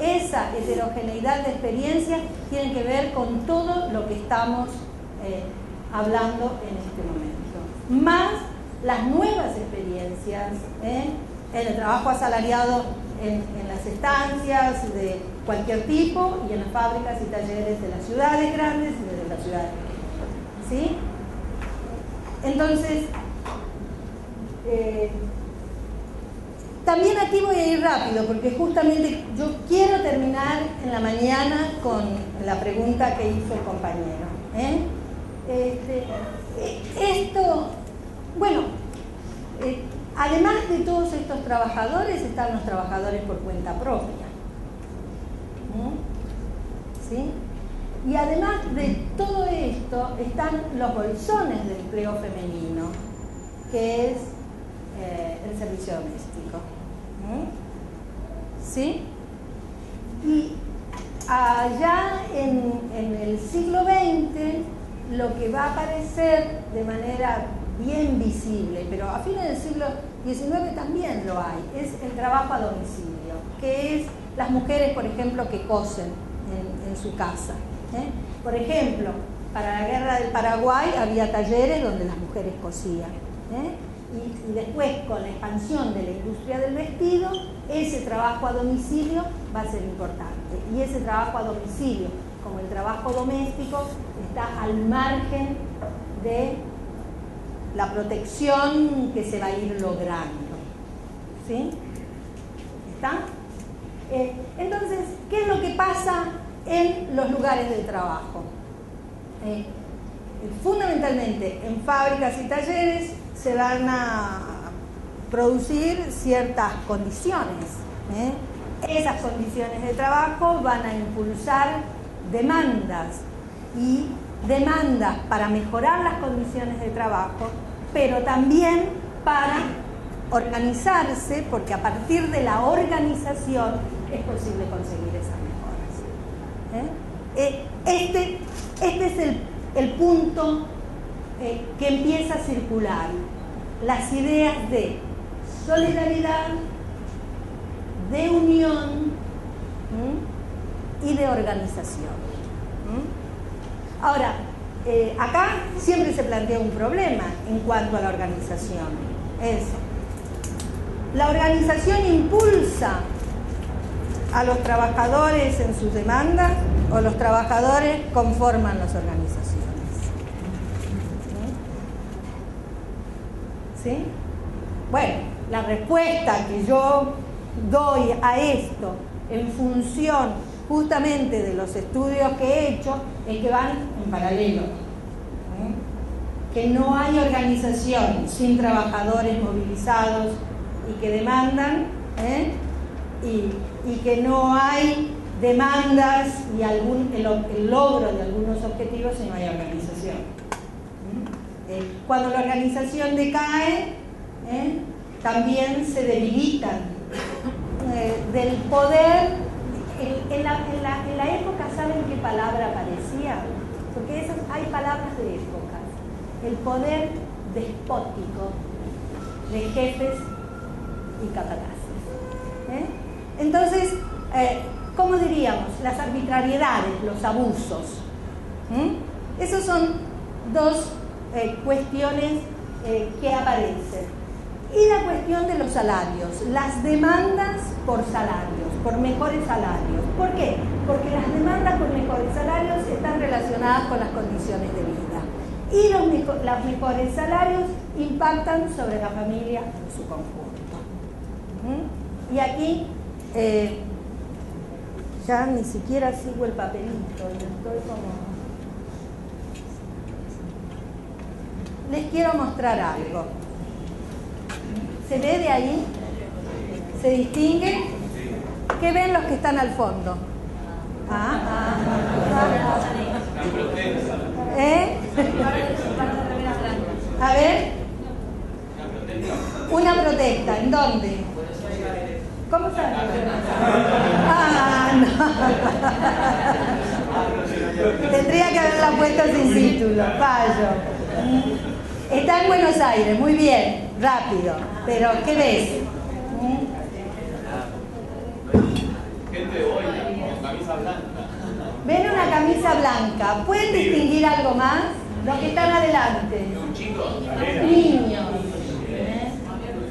esa heterogeneidad de experiencias tiene que ver con todo lo que estamos hablando en este momento. Más las nuevas experiencias en el trabajo asalariado en las estancias de cualquier tipo y en las fábricas y talleres de las ciudades grandes y de las ciudades pequeñas. ¿Sí? Entonces, también aquí voy a ir rápido porque justamente yo quiero terminar en la mañana con la pregunta que hizo el compañero. Además de todos estos trabajadores están los trabajadores por cuenta propia. ¿Sí? Y además de todo esto están los bolsones de empleo femenino, que es el servicio doméstico. ¿Sí? Y allá en el siglo XX lo que va a aparecer de manera bien visible, pero a fines del siglo XIX también lo hay, es el trabajo a domicilio, que es las mujeres, por ejemplo, que cosen en su casa. Por ejemplo, para la guerra del Paraguay había talleres donde las mujeres cosían. Y después, con la expansión de la industria del vestido, ese trabajo a domicilio va a ser importante. Y ese trabajo a domicilio, como el trabajo doméstico, está al margen de la protección que se va a ir logrando. ¿Sí? ¿Está? Entonces, ¿qué es lo que pasa en los lugares de trabajo? Fundamentalmente en fábricas y talleres se van a producir ciertas condiciones. Esas condiciones de trabajo van a impulsar demandas y demandas para mejorar las condiciones de trabajo, pero también para organizarse, porque a partir de la organización es posible conseguir esas mejoras. Este es el punto que empieza a circular. Las ideas de solidaridad, de unión y de organización. Ahora, acá siempre se plantea un problema en cuanto a la organización. La organización impulsa a los trabajadores en sus demandas o los trabajadores conforman las organizaciones. ¿Sí? Bueno, la respuesta que yo doy a esto en función justamente de los estudios que he hecho es que van en paralelo. Que no hay organización sin trabajadores movilizados y que demandan, y que no hay demandas y el logro de algunos objetivos si no hay organización. Cuando la organización decae, también se debilitan del poder. En la época, ¿saben qué palabra aparecía? Porque hay palabras de épocas. El poder despótico de jefes y capataces. Entonces, ¿cómo diríamos? Las arbitrariedades, los abusos. Esas son dos cuestiones que aparecen. Y la cuestión de los salarios, las demandas por salarios, por mejores salarios. ¿Por qué? Porque las demandas por mejores salarios están relacionadas con las condiciones de vida. Y los mejores salarios impactan sobre la familia en su conjunto. Y aquí ya ni siquiera sigo el papelito, estoy como... Les quiero mostrar algo. ¿Se ve de ahí? ¿Se distingue? ¿Qué ven los que están al fondo? A ver. Una protesta. ¿En dónde? ¿Cómo sabe? No. Tendría que haberla puesto sin título. Fallo. Está en Buenos Aires, muy bien, rápido. Pero, ¿qué ves? Gente de boina, con camisa blanca. Ven una camisa blanca. ¿Pueden distinguir algo más? Los que están adelante. Un chico. Niños.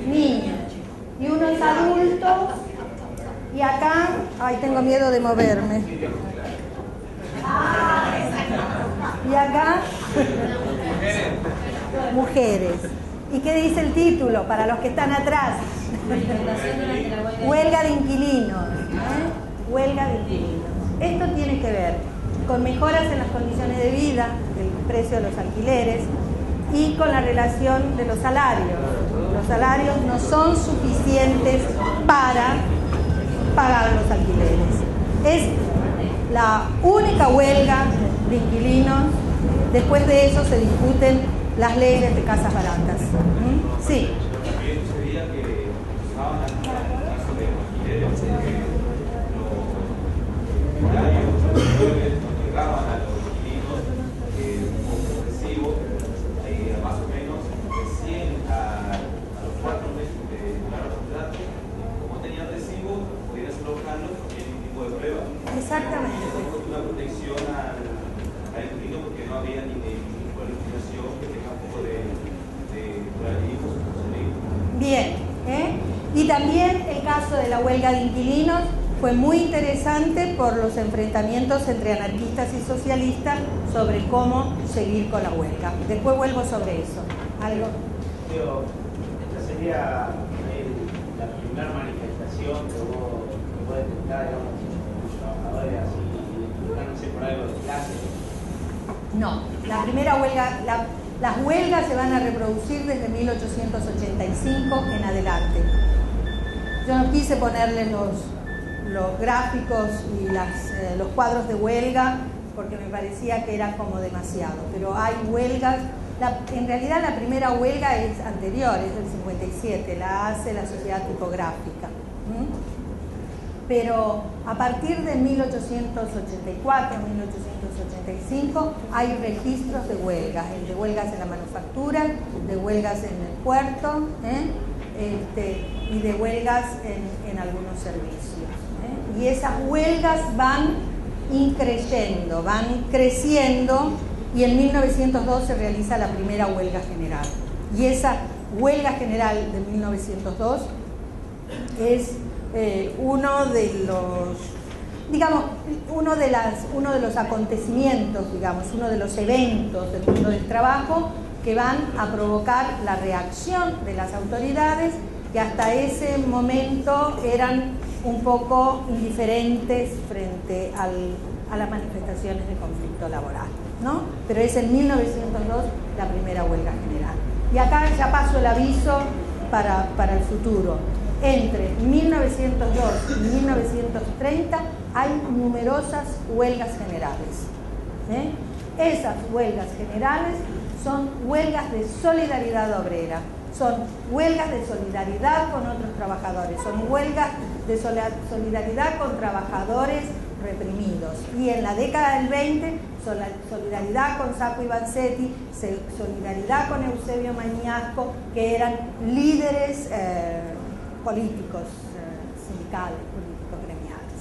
Niños. Y unos adultos. Y acá, ay, tengo miedo de moverme. Y acá, mujeres. ¿Y qué dice el título para los que están atrás? Huelga de inquilinos. Huelga de inquilinos. Esto tiene que ver con mejoras en las condiciones de vida, el precio de los alquileres y con la relación de los salarios. Los salarios no son suficientes para pagar los alquileres. Es la única huelga de inquilinos. Después de eso se discuten las leyes de casas baratas. Sí. También sucedía que usaban el caso de alquileres, los horarios llegaban a los inquilinos como recibo, más o menos recién a los 4 meses de llegar a los contratos. Como tenían recibo, podían alojarlos sin ningún tipo de prueba. Exactamente. Eso fue una protección al inquilino porque no había ningún tipo de legislación que tenga un poco de pluralismo. Bien, y también el caso de la huelga de inquilinos fue muy interesante por los enfrentamientos entre anarquistas y socialistas sobre cómo seguir con la huelga. Después vuelvo sobre eso. ¿Algo? Esta sería la primera manifestación que vos detectás, digamos, los trabajadores así, no sé, por algo de clase. No, la primera huelga, las huelgas se van a reproducir desde 1885 en adelante. Yo no quise ponerle los gráficos y los cuadros de huelga porque me parecía que era como demasiado, pero hay huelgas. En realidad la primera huelga es anterior, es del 57, la hace la Sociedad Tipográfica. Pero a partir de 1884, 1885, hay registros de huelgas en la manufactura, de huelgas en el puerto, y de huelgas en algunos servicios. Y esas huelgas van increyendo, van creciendo, y en 1902 se realiza la primera huelga general. Y esa huelga general de 1902 es uno de los acontecimientos, digamos, uno de los eventos del mundo del trabajo que van a provocar la reacción de las autoridades, que hasta ese momento eran un poco indiferentes frente a las manifestaciones de conflicto laboral, ¿no? Pero es en 1902 la primera huelga general. Y acá ya paso el aviso para el futuro. Entre 1902 y 1930 hay numerosas huelgas generales. Esas huelgas generales son huelgas de solidaridad obrera, son huelgas de solidaridad con otros trabajadores, son huelgas de solidaridad con trabajadores reprimidos. Y en la década del 20, solidaridad con Sacco y Vanzetti, solidaridad con Eusebio Mañasco, que eran líderes políticos, sindicales, políticos gremiales.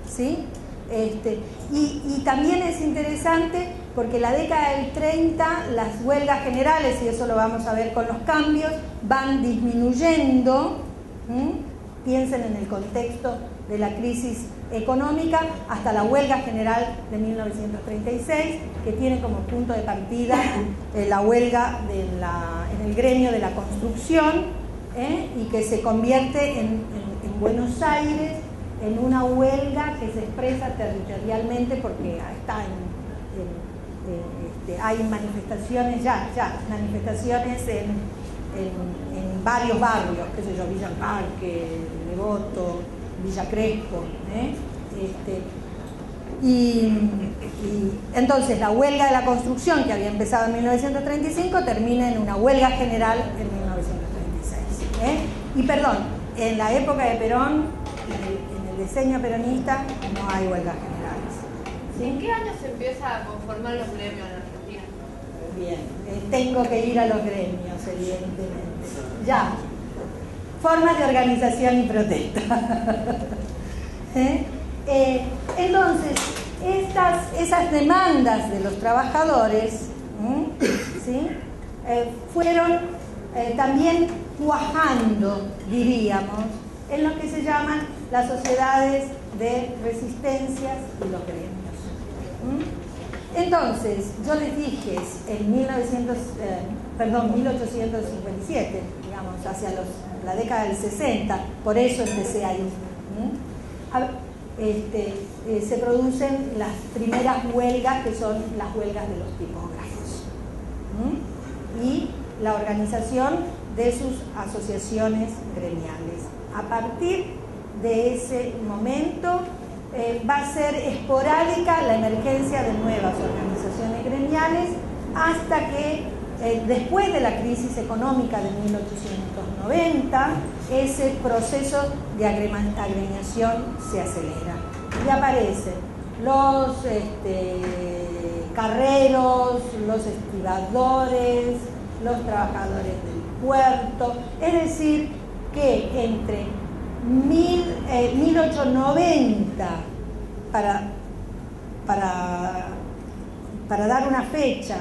¿Sí? Y también es interesante porque en la década del 30 las huelgas generales, y eso lo vamos a ver con los cambios, van disminuyendo. Piensen en el contexto de la crisis económica, hasta la huelga general de 1936, que tiene como punto de partida la huelga en el gremio de la construcción, y que se convierte en Buenos Aires en una huelga que se expresa territorialmente porque hay manifestaciones manifestaciones en varios barrios, qué sé yo, Villa Parque, Devoto, Villa Crespo, y entonces la huelga de la construcción, que había empezado en 1935, termina en una huelga general en 1936. Y perdón, en la época de Perón, en el diseño peronista, no hay huelgas generales. ¿Sí? ¿En qué año se empieza a conformar los gremios en Argentina? Bien, tengo que ir a los gremios, evidentemente. Ya, formas de organización y protesta. ¿sí? Entonces, esas demandas de los trabajadores, ¿sí? Fueron también cuajando, diríamos, en lo que se llaman las sociedades de resistencias y los gremios. Entonces, yo les dije en 1857, digamos, hacia la década del 60, por eso empecé ahí, se producen las primeras huelgas, que son las huelgas de los tipógrafos, y la organización de sus asociaciones gremiales. A partir de ese momento va a ser esporádica la emergencia de nuevas organizaciones gremiales hasta que después de la crisis económica de 1890 ese proceso de agremiación se acelera y aparecen los carreros, los estibadores, los trabajadores del puerto, es decir, que entre 1890, para dar una fecha,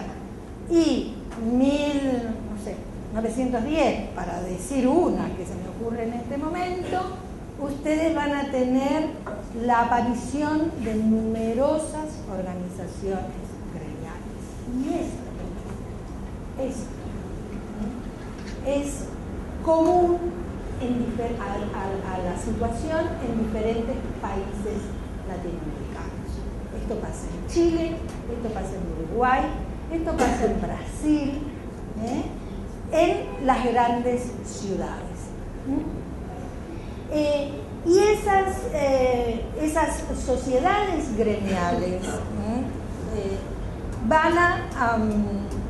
y 1910, para decir una que se me ocurre en este momento, ustedes van a tener la aparición de numerosas organizaciones gremiales. Y esto es común a la situación en diferentes países latinoamericanos. Esto pasa en Chile, esto pasa en Uruguay, esto pasa en Brasil, en las grandes ciudades. Y esas sociedades gremiales van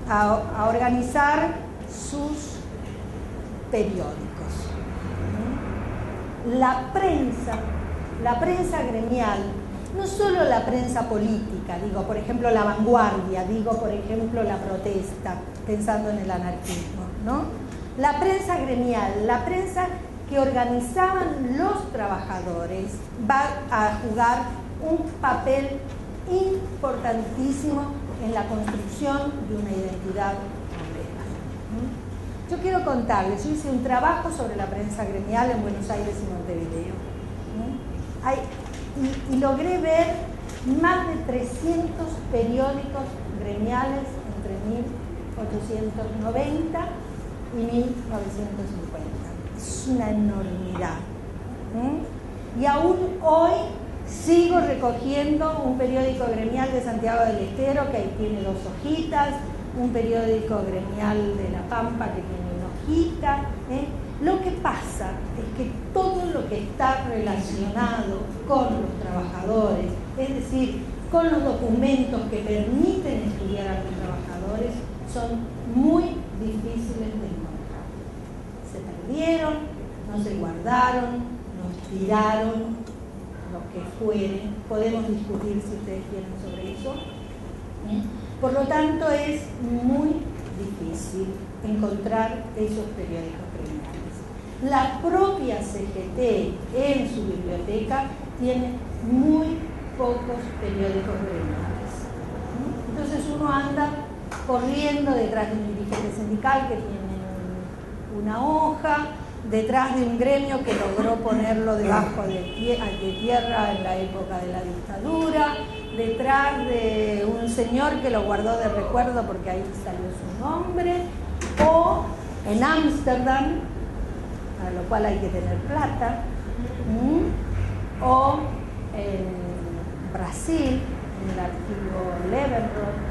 a organizar sus periódicos. La prensa gremial, no solo la prensa política, digo, por ejemplo, La Vanguardia, digo, por ejemplo, La Protesta, pensando en el anarquismo, ¿no? La prensa gremial, la prensa que organizaban los trabajadores, va a jugar un papel importantísimo en la construcción de una identidad obrera. Yo quiero contarles, yo hice un trabajo sobre la prensa gremial en Buenos Aires y Montevideo. Y logré ver más de 300 periódicos gremiales entre 1890 y 1950. Es una enormidad. Y aún hoy sigo recogiendo un periódico gremial de Santiago del Estero, que ahí tiene 2 hojitas, un periódico gremial de La Pampa que tiene 1 hojita. Lo que pasa es que todo lo que está relacionado con los trabajadores, es decir, con los documentos que permiten estudiar a los trabajadores, son muy difíciles de encontrar. Se perdieron, no se guardaron, nos tiraron, lo que fuere. Podemos discutir si ustedes quieren sobre eso. Por lo tanto, es muy difícil encontrar esos periódicos gremiales. La propia CGT en su biblioteca tiene muy pocos periódicos gremiales. Entonces uno anda corriendo detrás de un dirigente sindical que tiene una hoja, detrás de un gremio que logró ponerlo debajo de tierra en la época de la dictadura, detrás de un señor que lo guardó de recuerdo porque ahí salió su nombre, o en Ámsterdam, para lo cual hay que tener plata, o en Brasil, en el archivo Leavenworth.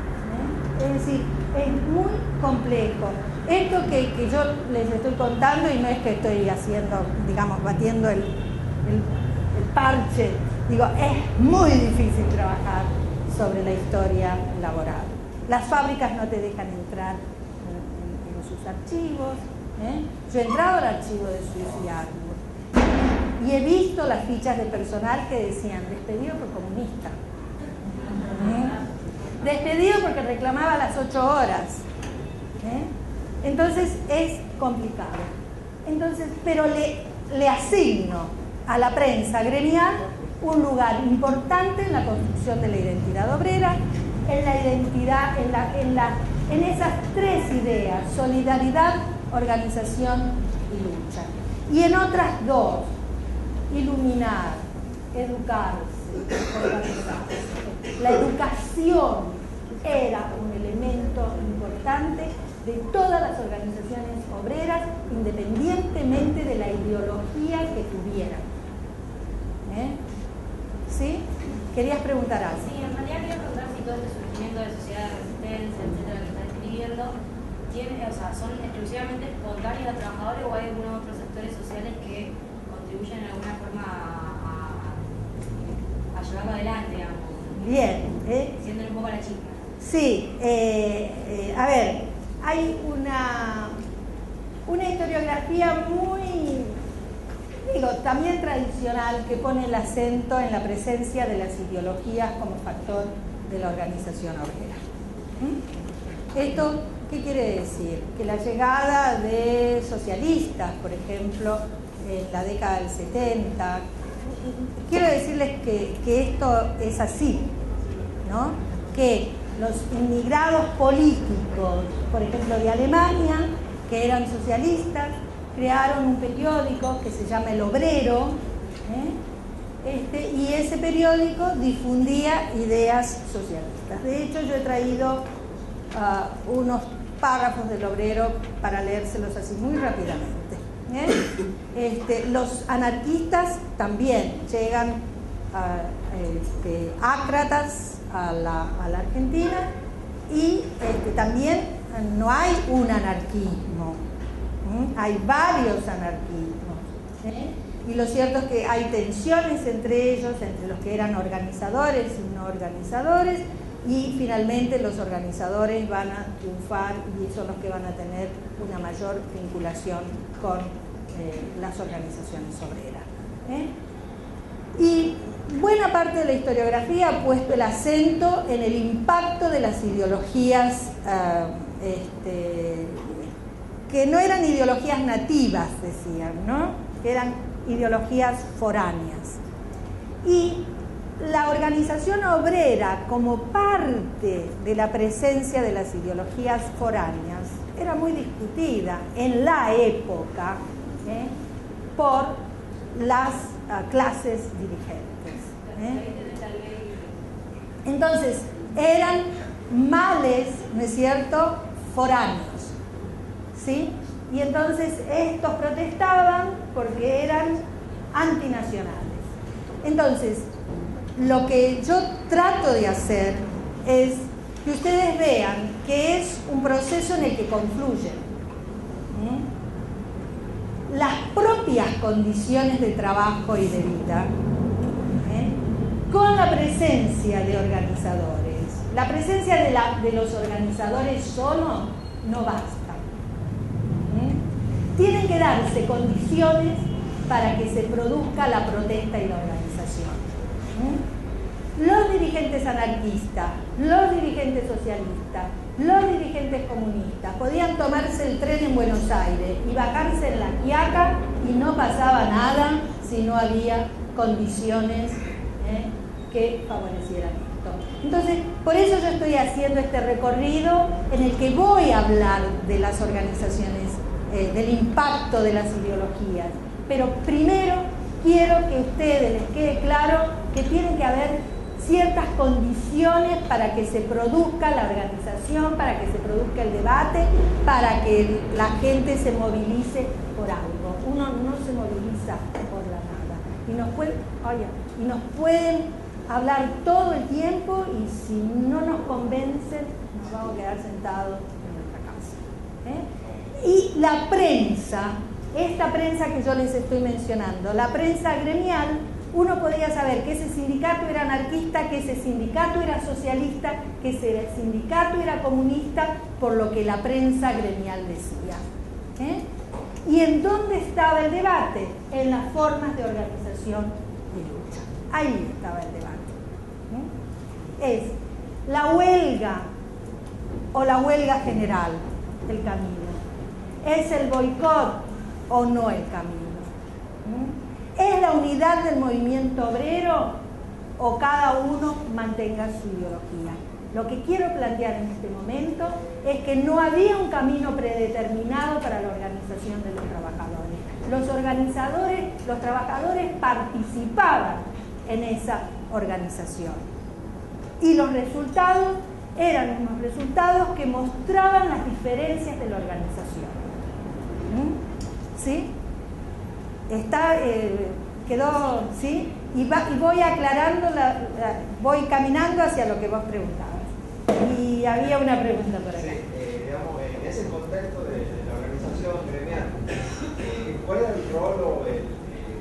Es decir, es muy complejo. Esto que yo les estoy contando, y no es que estoy haciendo, digamos, batiendo el parche, digo, es muy difícil trabajar sobre la historia laboral. Las fábricas no te dejan entrar en sus archivos. Yo he entrado al archivo de Swiss y Ardwood y he visto las fichas de personal que decían despedido por comunista, despedido porque reclamaba las 8 horas. Entonces es complicado. Entonces, pero le asigno a la prensa gremial un lugar importante en la construcción de la identidad obrera, en la identidad, en esas tres ideas: solidaridad, organización y lucha. Y en otras dos: iluminar, educarse, organizarse. La educación era un elemento importante de todas las organizaciones obreras, independientemente de la ideología que tuvieran. ¿Sí? ¿Querías preguntar algo? Sí, en realidad quería preguntar si todo este surgimiento de sociedad de resistencia, etcétera, que está describiendo, son exclusivamente espontáneos de trabajadores, o hay algunos otros sectores sociales que contribuyen de alguna forma a llevarlo adelante, digamos. Bien. Siendo un poco la chica. Sí, a ver, hay una historiografía muy, también tradicional, que pone el acento en la presencia de las ideologías como factor de la organización obrera. ¿Esto qué quiere decir? Que la llegada de socialistas, por ejemplo, en la década del 70, quiero decirles que esto es así, ¿no? Que los inmigrados políticos, por ejemplo, de Alemania, que eran socialistas, crearon un periódico que se llama El Obrero, y ese periódico difundía ideas socialistas. De hecho, yo he traído unos párrafos del Obrero para leérselos así muy rápidamente. Los anarquistas también llegan ácratas a la Argentina, y también no hay un anarquismo, hay varios anarquismos, y lo cierto es que hay tensiones entre ellos, entre los que eran organizadores y no organizadores, y finalmente los organizadores van a triunfar y son los que van a tener una mayor vinculación con las organizaciones obreras. Y buena parte de la historiografía ha puesto el acento en el impacto de las ideologías que no eran ideologías nativas, decían, ¿no? Que eran ideologías foráneas. Y la organización obrera, como parte de la presencia de las ideologías foráneas, era muy discutida en la época por las clases dirigentes. Entonces, eran males, ¿no es cierto?, foráneos, ¿sí? Y entonces estos protestaban porque eran antinacionales. Entonces, lo que yo trato de hacer es que ustedes vean que es un proceso en el que confluyen las propias condiciones de trabajo y de vida con la presencia de organizadores. La presencia de los organizadores solo no basta. Tienen que darse condiciones para que se produzca la protesta y la organización. Los dirigentes anarquistas, los dirigentes socialistas, los dirigentes comunistas podían tomarse el tren en Buenos Aires y bajarse en la Quiaca y no pasaba nada si no había condiciones que favorecieran esto. Entonces, por eso yo estoy haciendo este recorrido en el que voy a hablar de las organizaciones, del impacto de las ideologías. Pero primero quiero que a ustedes les quede claro que tienen que haber ciertas condiciones para que se produzca la organización, para que se produzca el debate, para que la gente se movilice por algo. Uno no se moviliza por la nada. Y nos pueden hablar todo el tiempo, y si no nos convencen, nos vamos a quedar sentados en nuestra casa. Y la prensa, esta prensa que yo les estoy mencionando, la prensa gremial, uno podía saber que ese sindicato era anarquista, que ese sindicato era socialista, que ese sindicato era comunista, por lo que la prensa gremial decía. ¿Y en dónde estaba el debate? En las formas de organización y lucha. Ahí estaba el debate. Es la huelga o la huelga general el camino. ¿Es el boicot o no el camino? ¿Es la unidad del movimiento obrero o cada uno mantenga su ideología? Lo que quiero plantear en este momento es que no había un camino predeterminado para la organización de los trabajadores. Los organizadores, los trabajadores participaban en esa organización. Y los resultados eran unos resultados que mostraban las diferencias de la organización. ¿Sí? Quedó, ¿sí? Y voy aclarando, voy caminando hacia lo que vos preguntabas. Y había una pregunta por acá. Sí, digamos, en ese contexto de la organización gremial, ¿cuál era el rol o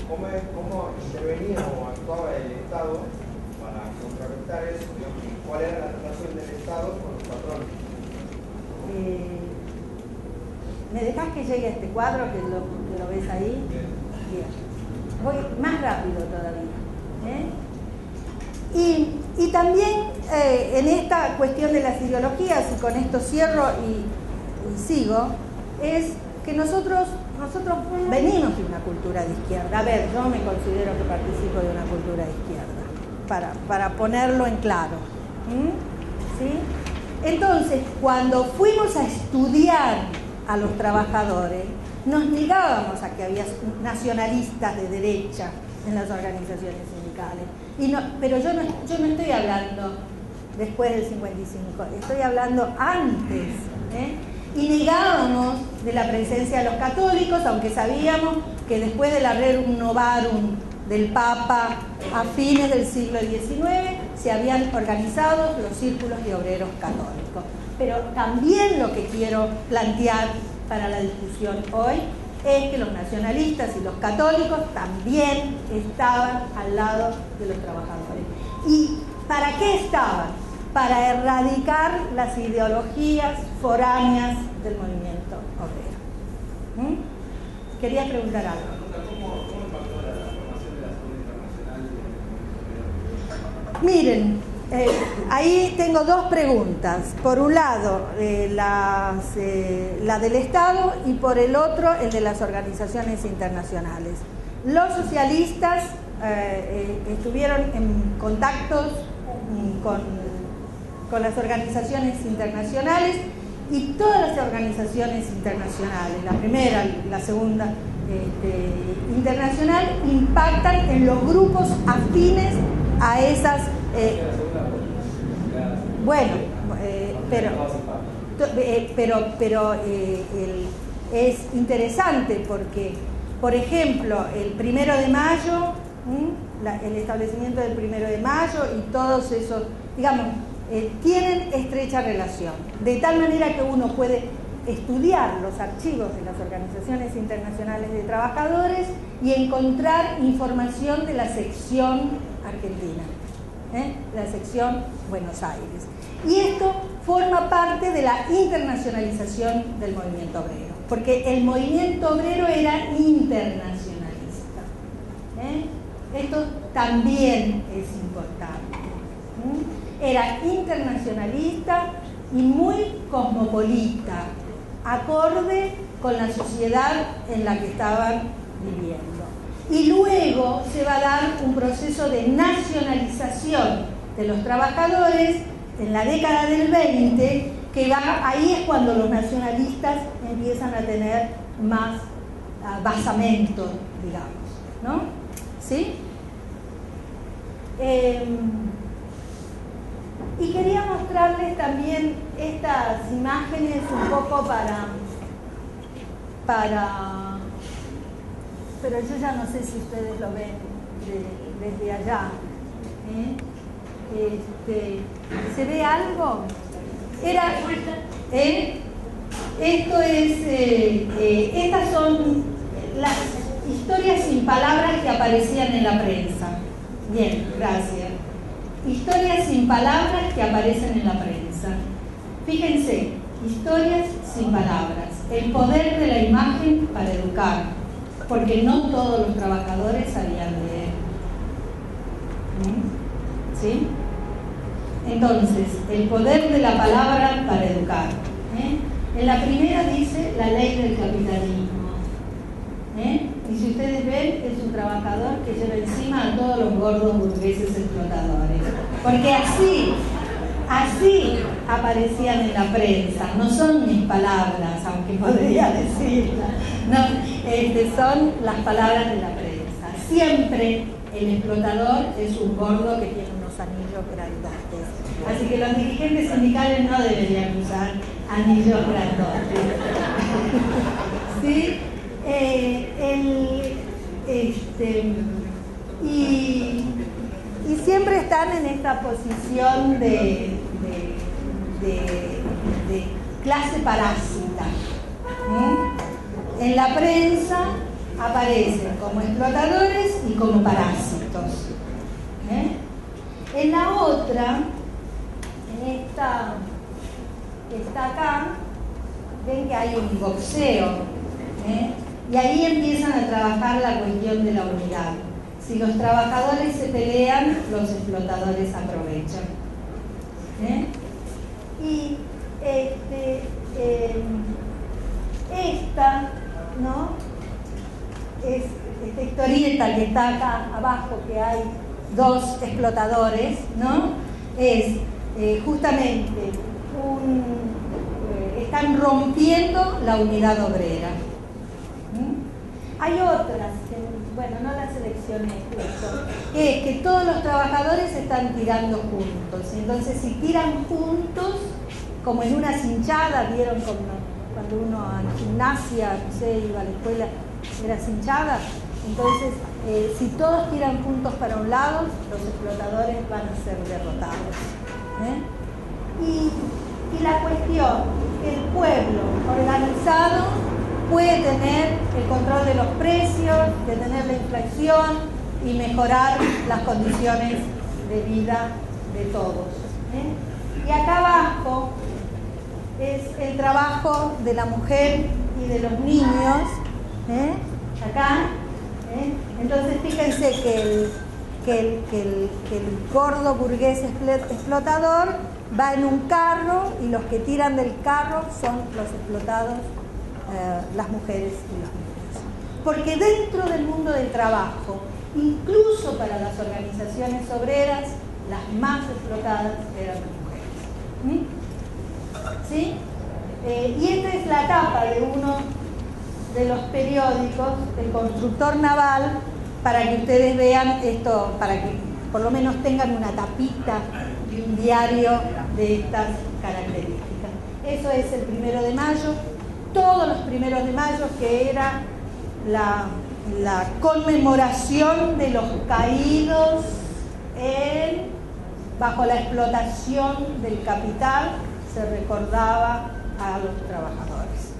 cómo intervenía o actuaba el Estado para contrarrestar eso? Digamos, ¿cuál era la relación del Estado con los patrones? ¿Me dejás que llegue a este cuadro que lo ves ahí? Bien. Voy más rápido todavía. Y también en esta cuestión de las ideologías, y con esto cierro y sigo, es que nosotros venimos de una cultura de izquierda. A ver, yo me considero que participo de una cultura de izquierda, para ponerlo en claro. ¿Sí? Entonces, cuando fuimos a estudiar a los trabajadores, nos negábamos a que había nacionalistas de derecha en las organizaciones sindicales. Pero yo no estoy hablando después del 55, estoy hablando antes. Y negábamos de la presencia de los católicos, aunque sabíamos que después del Rerum Novarum del Papa a fines del siglo XIX se habían organizado los círculos de obreros católicos. Pero también lo que quiero plantear para la discusión hoy es que los nacionalistas y los católicos también estaban al lado de los trabajadores. ¿Y para qué estaban? Para erradicar las ideologías foráneas del movimiento obrero. ¿Querías preguntar algo? ¿Cómo impactó la formación de la Segunda Internacional? Miren, ahí tengo dos preguntas. Por un lado, la del Estado, y por el otro, el de las organizaciones internacionales. Los socialistas estuvieron en contactos con las organizaciones internacionales, y todas las organizaciones internacionales, la primera, la segunda internacional, impactan en los grupos afines a esas. Pero es interesante porque, por ejemplo, el 1 de mayo, el establecimiento del 1 de mayo y todos esos, digamos, tienen estrecha relación, de tal manera que uno puede estudiar los archivos de las organizaciones internacionales de trabajadores y encontrar información de la sección argentina, la sección Buenos Aires. Y esto forma parte de la internacionalización del movimiento obrero, porque el movimiento obrero era internacionalista. Esto también es importante. Era internacionalista y muy cosmopolita, acorde con la sociedad en la que estaban viviendo. Y luego se va a dar un proceso de nacionalización de los trabajadores en la década del 20, que ahí es cuando los nacionalistas empiezan a tener más basamento, digamos, ¿no? ¿Sí? Y quería mostrarles también estas imágenes un poco pero yo ya no sé si ustedes lo ven desde allá. ¿Se ve algo? Esto es, estas son las historias sin palabras que aparecían en la prensa. Bien, gracias. Historias sin palabras que aparecen en la prensa. Fíjense, historias sin palabras. El poder de la imagen para educar, porque no todos los trabajadores sabían leer. ¿Sí? Entonces, el poder de la palabra para educar. En la primera dice la ley del capitalismo. Y si ustedes ven, es un trabajador que lleva encima a todos los gordos burgueses explotadores. Porque así aparecían en la prensa. No son mis palabras, aunque podría decirlas. No, son las palabras de la prensa. Siempre el explotador es un gordo que tiene unos anillos grandotes. Así que los dirigentes sindicales no deberían usar anillos grandotes. ¿Sí? Y siempre están en esta posición de clase parásita. En la prensa aparecen como explotadores y como parásitos. En la otra, en esta que está acá, ven que hay un boxeo, y ahí empiezan a trabajar la cuestión de la unidad. Si los trabajadores se pelean, los explotadores aprovechan. Y esta, ¿no? Esta historieta que está acá abajo, que hay dos explotadores, ¿no? Es justamente están rompiendo la unidad obrera. Hay otras, bueno, no las seleccioné justo, que es que todos los trabajadores están tirando juntos. Entonces, si tiran juntos, como en una cinchada, vieron cuando uno en gimnasia, no sé, iba a la escuela, era cinchada. Entonces, si todos tiran juntos para un lado, los explotadores van a ser derrotados. Y la cuestión, que el pueblo organizado puede tener el control de los precios, detener la inflación y mejorar las condiciones de vida de todos. Y acá abajo es el trabajo de la mujer y de los niños. Acá. Entonces fíjense que el gordo burgués explotador va en un carro y los que tiran del carro son los explotados, las mujeres y los niños. Porque dentro del mundo del trabajo, incluso para las organizaciones obreras, las más explotadas eran las mujeres. ¿Sí? Y esta es la tapa de uno de los periódicos, El Constructor Naval, para que ustedes vean esto, para que por lo menos tengan una tapita de un diario de estas características. Eso es el 1 de mayo, todos los 1 de mayo, que era la conmemoración de los caídos bajo la explotación del capital, se recordaba a los trabajadores.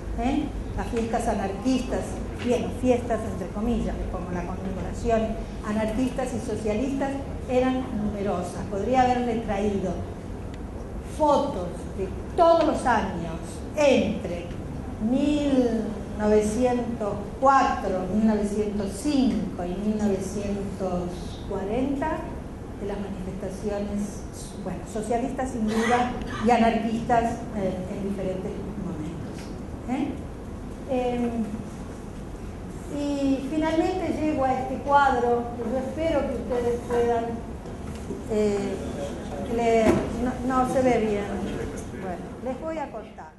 Las fiestas anarquistas, bien, fiestas entre comillas, como la conmemoración, anarquistas y socialistas eran numerosas. Podría haberle traído fotos de todos los años entre 1904, 1905 y 1940 de las manifestaciones, bueno, socialistas sin duda y anarquistas en diferentes momentos. Y finalmente llego a este cuadro que yo espero que ustedes puedan leer. No se ve bien. Bueno, les voy a cortar.